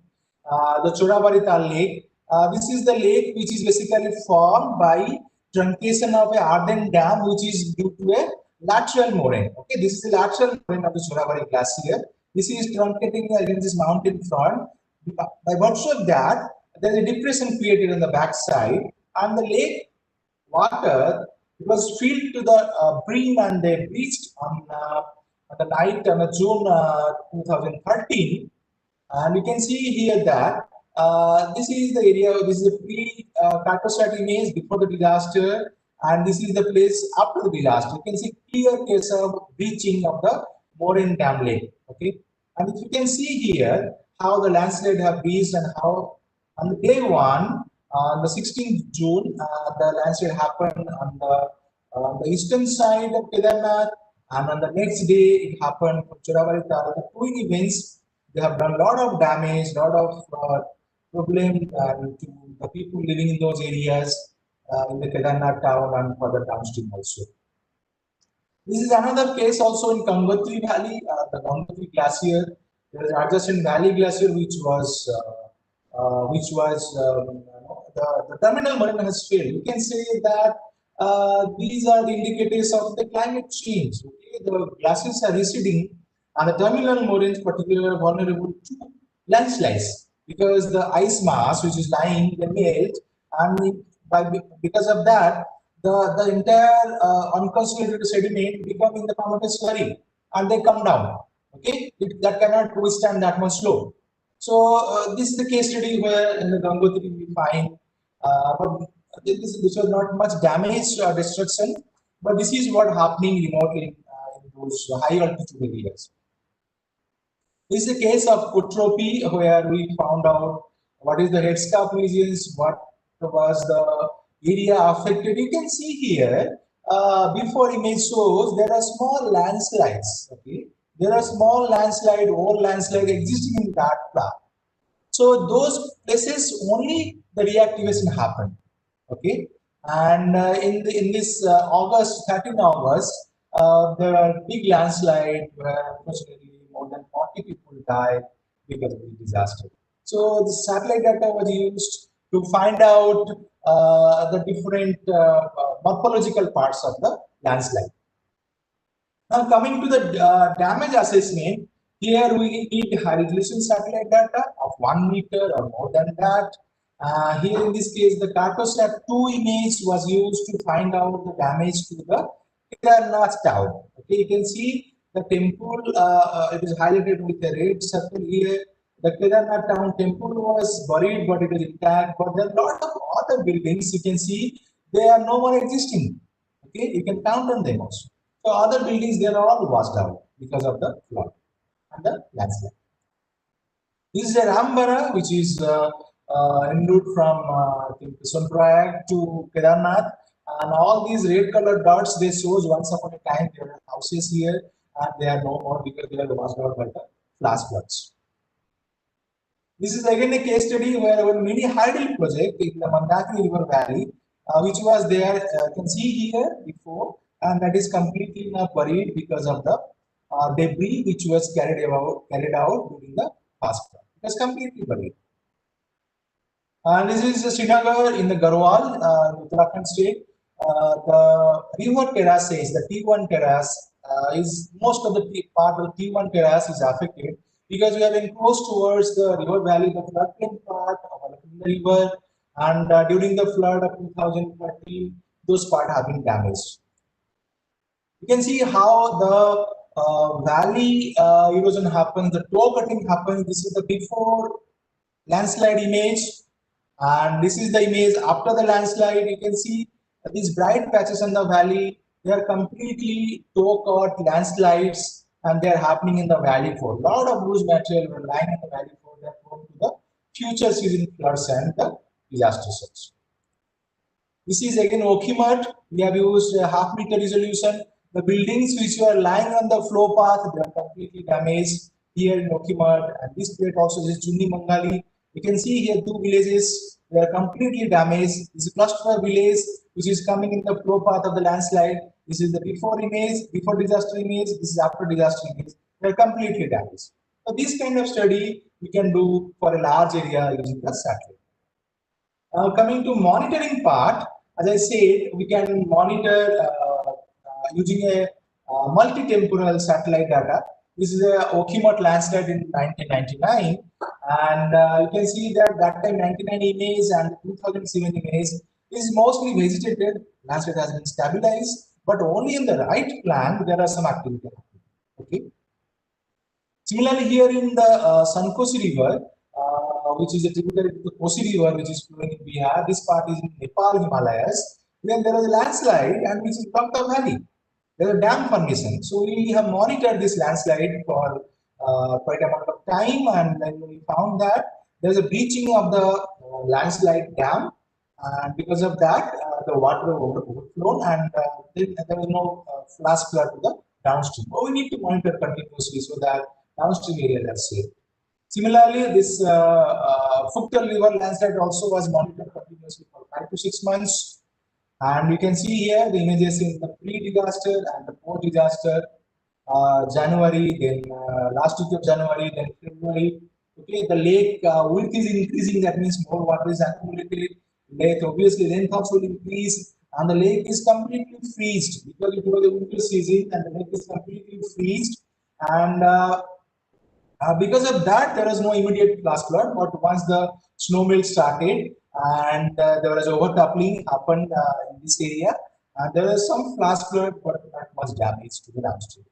S5: The Chodabari Tal Lake. This is the lake which is basically formed by truncation of a ardent dam, which is due to a lateral moraine. Okay, this is the lateral moraine of the Chodabari glacier. This is truncating against this mountain front. By virtue of that, there is a depression created on the backside, and the lake water, it was filled to the brim, and they breached on the night on June 2013. And you can see here that this is the area, this is a pre-catastrophic image before the disaster, and this is the place after the disaster. You can see clear case of breaching of the moraine dam lake. Okay, and if you can see here how the landslide have breached, and how on the day one, on the 16th June, the landslide happened on the eastern side of Kedarnath, and on the next day it happened for Chodabari Tal. The two events, they have done a lot of damage, lot of problem to the people living in those areas in the Kedarnath town and further downstream also. This is another case also in Gangotri Valley, the Gangotri Glacier. There is adjacent Valley Glacier, which was the terminal moraine has failed. You can say that these are the indicators of the climate change. Okay? The glaciers are receding, and the terminal moraines particularly are vulnerable to landslides, because the ice mass which is lying, they melt, and because of that, the entire unconsolidated sediment become in the form of a slurry, and they come down. Okay, that cannot withstand that much load. So this is the case study where in the Gangotri we find, but this was not much damage or destruction, but this is what happening remotely in those high altitude areas. This is a case of Utropi, where we found out what is the headscarp regions, what was the area affected. You can see here, before image shows, there are small landslides. Okay, there are small landslide, old landslide existing in that plot. So those places only the reactivation happened. Okay, and in this August, 13 August, there are big landslide where unfortunately more than 40 people died because of the disaster. So the satellite data was used to find out the different morphological parts of the landslide. Now coming to the damage assessment, here we need high resolution satellite data of 1 meter or more than that. Here in this case, the Cartosat-2 image was used to find out the damage to the Kedarnath town. Okay, you can see the temple, it is highlighted with a red circle here. The Kedarnath town temple was buried, but it is intact. But there are a lot of other buildings, you can see, they are no more existing. Okay, you can count on them also. So other buildings, they are all washed out because of the flood and the landslide. This is a Rambara, which is en route from Sonprayag to Kedarnath, and all these red colored dots, they shows once upon a time there are houses here, and they are no more because they are washed out by the flash floods. This is again a case study where a mini hydel project in the Mandakini River Valley, which was there, you can see here before, and that is completely now buried because of the debris which was carried out during the past flood. It was completely buried. And this is Srinagar in the Garhwal, Uttarakhand state. The river terraces, the T1 terrace, is most of the part of the T1 terrace is affected because we have been close towards the river valley, the floodplain part of the river, and during the flood of 2013, those parts have been damaged. You can see how the valley erosion happens, the toe cutting happens. This is the before landslide image, and this is the image after the landslide. You can see these bright patches in the valley, they are completely toe cut landslides, and they are happening in the valley floor. A lot of loose material were lying in the valley floor. They are prone to the future season floods and the disaster surge. This is again Okimut. We have used half meter resolution. The buildings which were lying on the flow path, they are completely damaged here in Okimut, and this plate also is Chunni Mangali. You can see here two villages, they are completely damaged. This is cluster village, which is coming in the flow path of the landslide. This is the before image, before disaster image. This is after disaster image. They are completely damaged. So this kind of study we can do for a large area using the satellite. Now coming to monitoring part, as I said, we can monitor using a multi-temporal satellite data. This is a Okimot landslide in 1999, and you can see that time 99 image and 2007 image is mostly vegetated. Landslide has been stabilized, but only in the right plan there are some activity. Okay. Similarly, here in the Sankosi River, which is a tributary to the Kosi River, which is flowing in Bihar. This part is in Nepal Himalayas. Then there is a landslide, and which is Govt Valley. There is a dam formation. So we have monitored this landslide for quite a amount of time, and then we found that there is a breaching of the landslide dam, and because of that, the water overflown, and then there was no flash flood to the downstream. But we need to monitor continuously so that downstream areas are safe. Similarly, this Fuktal River landslide also was monitored continuously for 5 to 6 months. And you can see here the images in the pre-disaster and the post-disaster, January, then last week of January, then February. Okay, the lake width is increasing, that means more water is accumulated. Lake, obviously, rainfalls will increase, and the lake is completely freezed because it was the winter season, and the lake is completely freezed. And because of that, there was no immediate flash flood, but once the snow melt started and there was overtoppling happened in this area, and there was some flash flood, but not much damage to the downstream.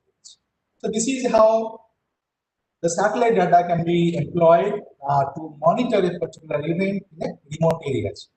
S5: So this is how the satellite data can be employed to monitor a particular event in a remote areas.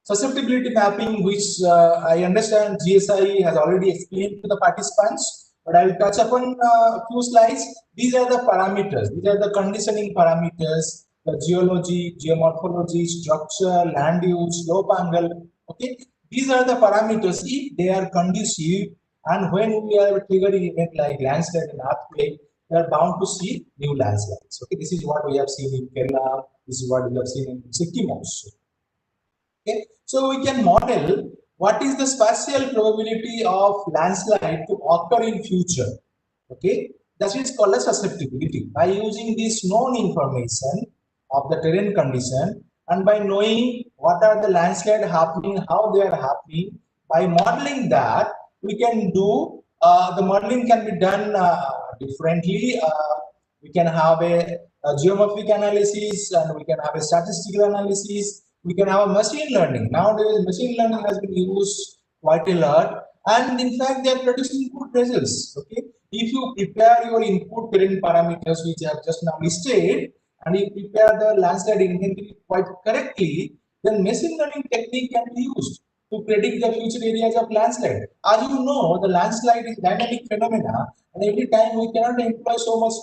S5: Susceptibility mapping, which I understand GSI has already explained to the participants, but I will touch upon a few slides. These are the parameters. These are the conditioning parameters: the geology, geomorphology, structure, land use, slope angle. Okay, these are the parameters. If they are conducive, and when we are triggering event like landslide and earthquake, we are bound to see new landslides. Okay, this is what we have seen in Kerala. This is what we have seen in Sikkim also. Okay, so we can model what is the spatial probability of landslide to occur in future. Okay, that is called a susceptibility. By using this known information of the terrain condition, and by knowing what are the landslide happening, how they are happening, by modeling that, we can do the modeling can be done differently. We can have a geomorphic analysis, and we can have a statistical analysis. We can have a machine learning. Nowadays, machine learning has been used quite a lot, and in fact, they are producing good results. Okay, if you prepare your input terrain parameters, which I have just now listed, and you prepare the landslide inventory quite correctly, then machine learning technique can be used to predict the future areas of landslide. As you know, the landslide is dynamic phenomena, and every time we cannot employ so much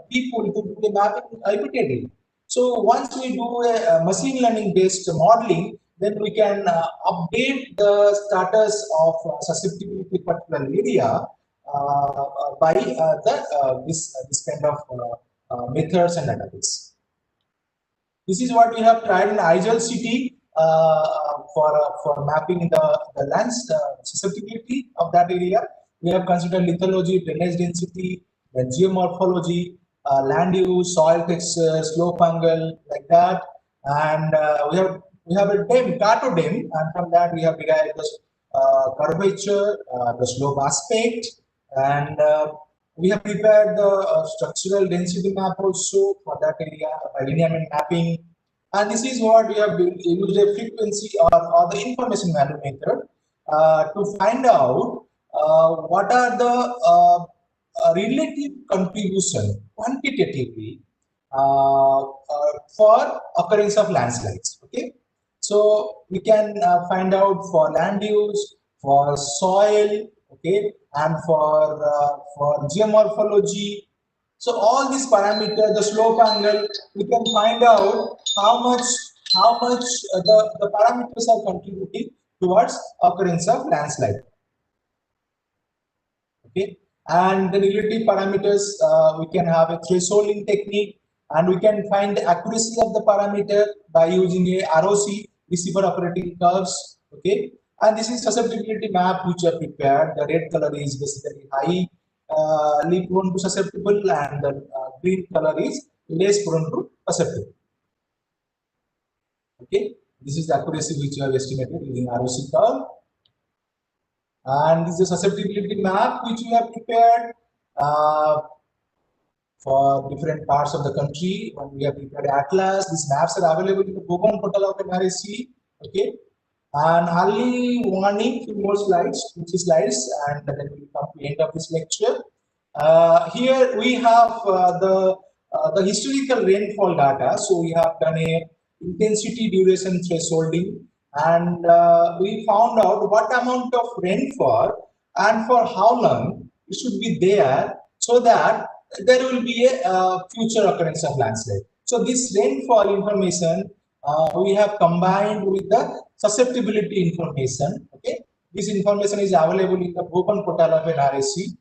S5: people to do the mapping repeatedly. So once we do a machine learning based modeling, then we can update the status of susceptibility particular area by this kind of methods and database. This is what we have tried in Aizawl city for mapping the land susceptibility of that area. We have considered lithology, drainage density, then geomorphology, land use, soil texture, slope angle, like that, and we have a DEM, Kato DEM, and from that we have derived the curvature, the slope aspect, and we have prepared the structural density map also for that area by lineament mapping, and this is what we have used a frequency or the information value method to find out what are the relative contribution quantitatively for occurrence of landslides. Okay, so we can find out for land use, for soil, okay, and for geomorphology. So all these parameters, the slope angle, we can find out how much the parameters are contributing towards occurrence of landslide. Okay, and the relative parameters, we can have a thresholding technique, and we can find the accuracy of the parameter by using a ROC, receiver operating curves. Okay, and this is susceptibility map which are prepared. The red color is basically highly prone to susceptible, and the green color is less prone to susceptible. Okay, this is the accuracy which you have estimated using ROC curve. And this is a susceptibility map which we have prepared for different parts of the country. When we have prepared Atlas, these maps are available in the Govt portal of NRSC. Okay, and early warning, few more slides, 2 slides, and then we will come to the end of this lecture. Here we have the historical rainfall data. So we have done a intensity duration thresholding, and we found out what amount of rainfall and for how long it should be there, so that there will be a future occurrence of landslide. So this rainfall information we have combined with the susceptibility information. Okay, this information is available in the Govt portal of NRSC.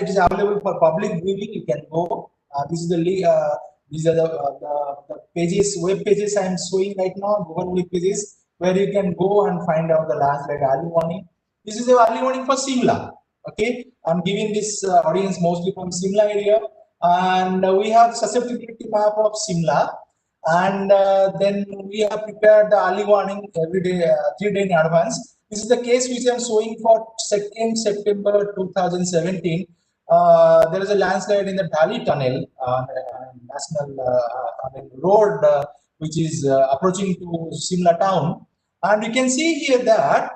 S5: It is available for public viewing. You can go. This is the these are the pages, web pages I am showing right now, Google web pages, where you can go and find out the landslide early warning. This is the early warning for Shimla. Okay, I'm giving this audience mostly from Shimla area, and we have the susceptibility map of Shimla, and then we have prepared the early warning every day, 3 days in advance. This is the case which I am showing for 2nd September 2017. There is a landslide in the Dali tunnel, national road, which is approaching to Shimla town, and you can see here that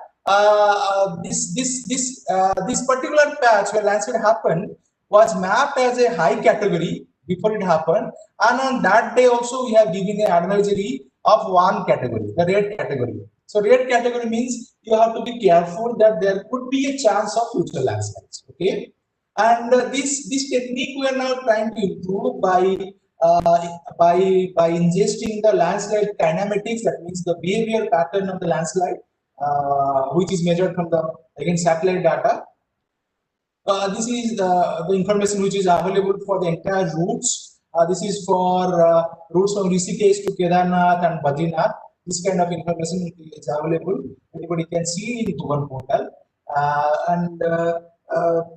S5: this particular patch where landslide happened was mapped as a high category before it happened, and on that day also we have given an advisory of 1 category, the red category. So red category means you have to be careful that there could be a chance of future landslides. Okay, and this technique we are now trying to improve by ingesting the landslide kinematics, that means the behavior pattern of the landslide, which is measured from the satellite data. This is the information which is available for the entire routes. This is for routes from Rishikesh to Kedarnath and Badrinath. This kind of information is available. Anybody can see in Govt portal.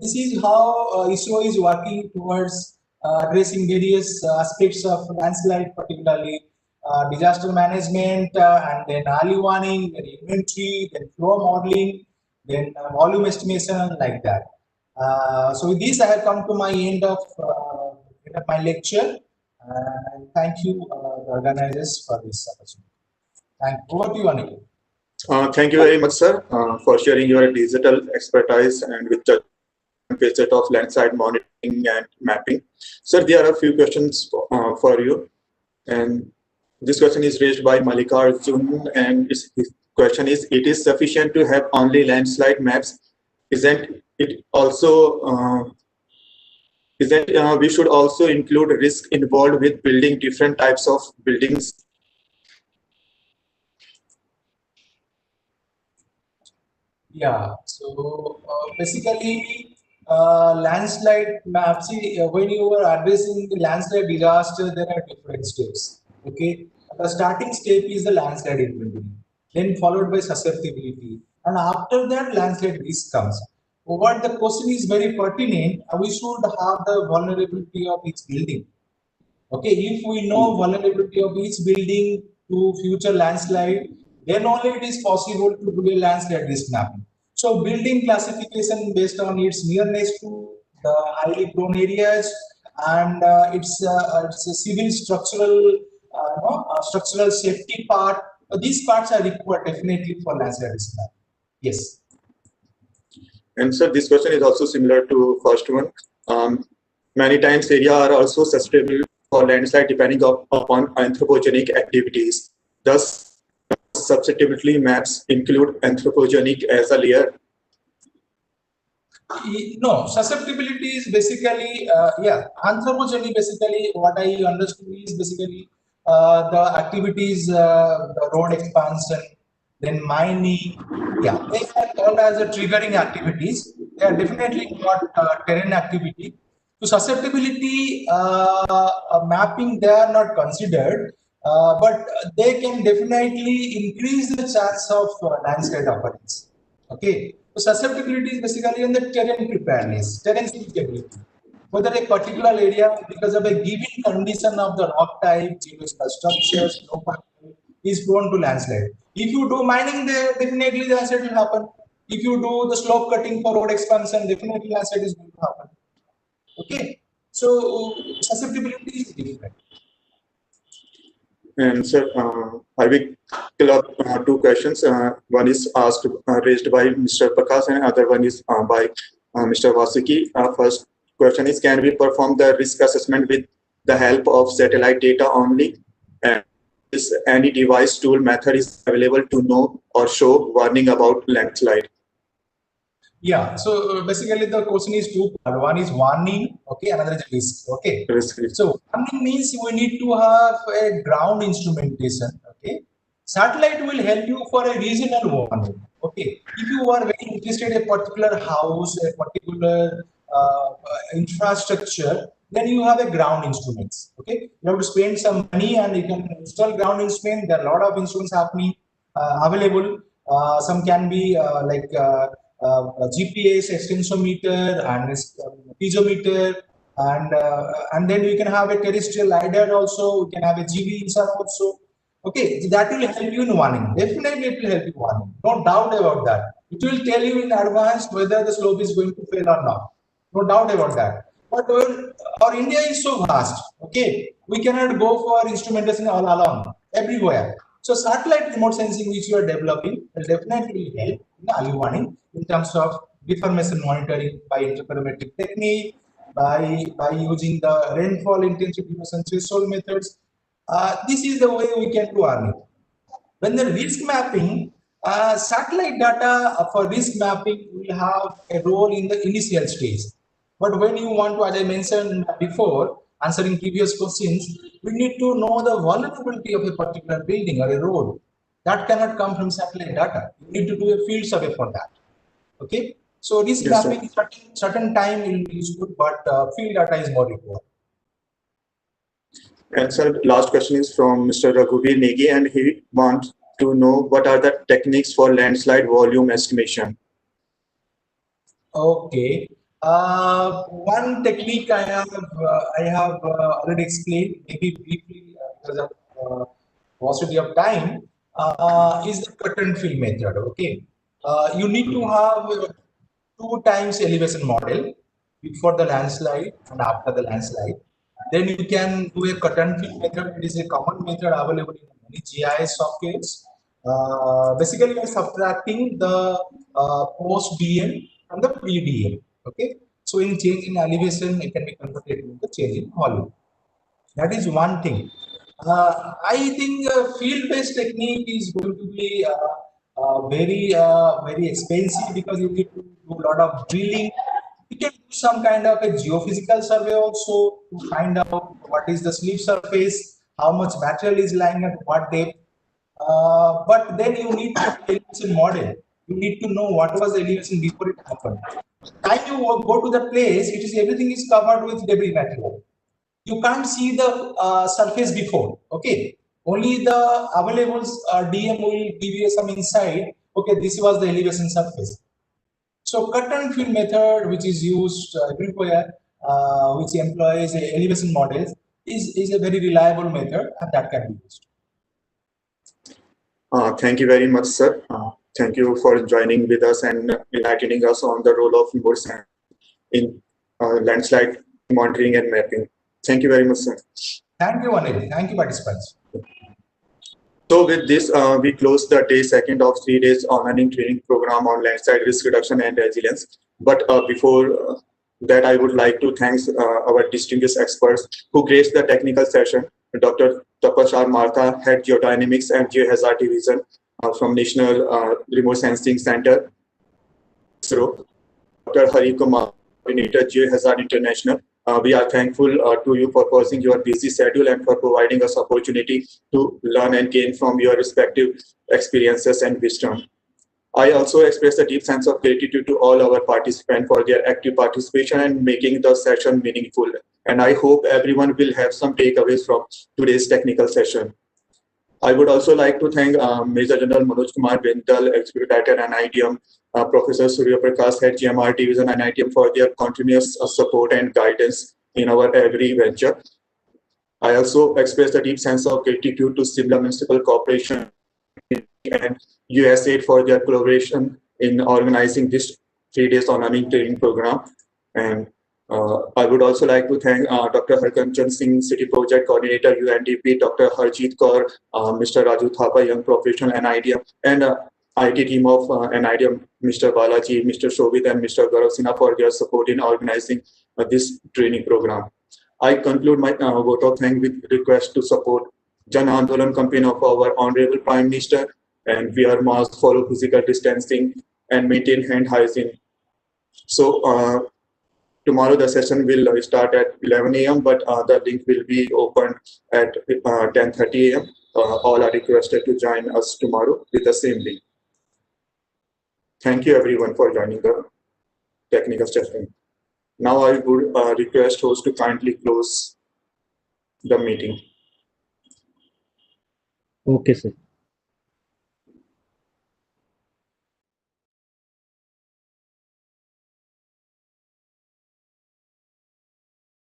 S5: This is how ISRO is working towards addressing various aspects of landslide, particularly disaster management, and then early warning, then inventory, then flow modeling, then volume estimation, like that. So with this, I have come to my end of my lecture. And thank you, the organizers, for this opportunity. Over to you, Anil.
S1: Thank you very much, sir, for sharing your digital expertise and with the facet of landslide monitoring and mapping. Sir, there are a few questions for you. And this question is raised by Malika Arjun, and his question is, it is sufficient to have only landslide maps? Isn't it also, we should also include risk involved with building different types of buildings?
S5: Yeah, so basically, landslide maps, when you are addressing the landslide disaster, there are different steps. Okay, the starting step is the landslide inventory, then followed by susceptibility, and after that, landslide risk comes. What the question is very pertinent, we should have the vulnerability of each building. Okay, if we know vulnerability of each building to future landslide, then only it is possible to do a landslide risk mapping. So building classification based on its nearness to the highly prone areas, and it's a civil structural structural safety part. These parts are required definitely for landslide risk mapping. Yes.
S1: And sir, this question is also similar to first one. Many times areas are also susceptible for landslide depending upon anthropogenic activities. Thus, susceptibility maps include anthropogenic as a layer?
S5: No, susceptibility is basically, anthropogeny, basically what I understood is basically the activities, the road expansion, then mining, they are called as a triggering activities. They are definitely not terrain activity. So susceptibility mapping, they are not considered, but they can definitely increase the chance of landslide occurrence. Okay, so susceptibility is basically on the terrain preparedness, terrain suitability. Whether a particular area, because of a given condition of the rock type, geological structures, is prone to landslide. If you do mining there, definitely the landslide will happen. If you do the slope cutting for road expansion, definitely landslide is going to happen. Okay, so susceptibility is different.
S1: And sir, I will fill up two questions. One is raised by Mr. Prakash, and other one is by Mr. Vasuki. First question is: can we perform the risk assessment with the help of satellite data only? And is any device, tool, method is available to know or show warning about landslide?
S5: Yeah, so basically the question is two part. One is warning, okay, another is risk, okay.
S1: Risk.
S5: So warning means we need to have a ground instrumentation, okay. Satellite will help you for a regional warning, okay. If you are very interested in a particular house, a particular infrastructure, then you have a ground instruments, okay. You have to spend some money and you can install ground instrument. There are a lot of instruments happening available. Some can be GPS, extensometer, and piezometer, and then we can have a terrestrial lidar also. We can have a GV insert also. Okay, that will help you in warning. Definitely, it will help you warning. No doubt about that. It will tell you in advance whether the slope is going to fail or not. No doubt about that. But our India is so vast. Okay, we cannot go for instrumentation all along everywhere. So satellite remote sensing, which you are developing, will definitely help in early warning in terms of deformation monitoring by interferometric technique, by using the rainfall intensity and threshold methods. This is the way we can do warning. When the risk mapping, satellite data for risk mapping will have a role in the initial stage. But when you want to, as I mentioned before, answering previous questions, we need to know the vulnerability of a particular building or a road. That cannot come from satellite data. You need to do a field survey for that. Okay. So risk mapping, certain time will be useful, but field data is more required.
S1: And sir, last question is from Mr. Raghuvir Negi, and he wants to know what are the techniques for landslide volume estimation.
S5: Okay. One technique I have already explained, maybe briefly because of paucity of time, is the cut and fill method. Okay. You need to have 2 times elevation model before the landslide and after the landslide. Then you can do a cut and fill method. It is a common method available in many GIS softwares. Basically, we are subtracting the post DM from the pre-DM. Okay, so in change in elevation, it can be converted into change in volume. That is one thing. I think field-based technique is going to be very expensive because you need to do a lot of drilling. You can do some kind of a geophysical survey also to find out what is the slip surface, how much material is lying at what depth. But then you need to elevation model. You need to know what was the elevation before it happened. Time you go to the place, it is everything is covered with debris material. You can't see the surface before. Okay, only the available DM will give you some insight. Okay, this was the elevation surface. So cut and fill method, which is used everywhere, which employs elevation models, is a very reliable method, and that can be used.
S1: Thank you very much, sir. Thank you for joining with us and enlightening us on the role of remote sensing in landslide monitoring and mapping. Thank you very much, sir.
S5: Thank you, Anil. Thank you, participants.
S1: So with this, we close the day second of 3 days online training program on landslide risk reduction and resilience. But before that, I would like to thank our distinguished experts who graced the technical session. Dr. Tapas R. Martha, Head Geodynamics and Geohazard Division from National Remote Sensing Center. Dr. Hari Kumar, Coordinator, Geohazard International. We are thankful to you for pausing your busy schedule and for providing us opportunity to learn and gain from your respective experiences and wisdom. I also express a deep sense of gratitude to all our participants for their active participation and making the session meaningful. And I hope everyone will have some takeaways from today's technical session. I would also like to thank Major General Manoj Kumar Bental, Executive Director at NIDM, Professor Surya Prakash, Head GMR Division at NIDM, for their continuous support and guidance in our every venture. I also express a deep sense of gratitude to Shimla Municipal Corporation and USAID for their collaboration in organizing this 3 days online training program. And I would also like to thank Dr. Harkanchan Singh, City Project Coordinator, UNDP, Dr. Harjeet Kaur, Mr. Raju Thapa, Young Professional, NIDM, and IT team of NIDM, Mr. Balaji, Mr. Shobit, and Mr. Gaurav Sinha for their support in organizing this training program. I conclude my vote of thanks with request to support Jan Andolan campaign of our Honorable Prime Minister, and wear masks, follow physical distancing, and maintain hand hygiene. So tomorrow the session will start at 11 a.m., but the link will be opened at 10:30 a.m. All are requested to join us tomorrow with the same link. Thank you everyone for joining the technical session. Now I would request host to kindly close the meeting.
S2: Okay, sir.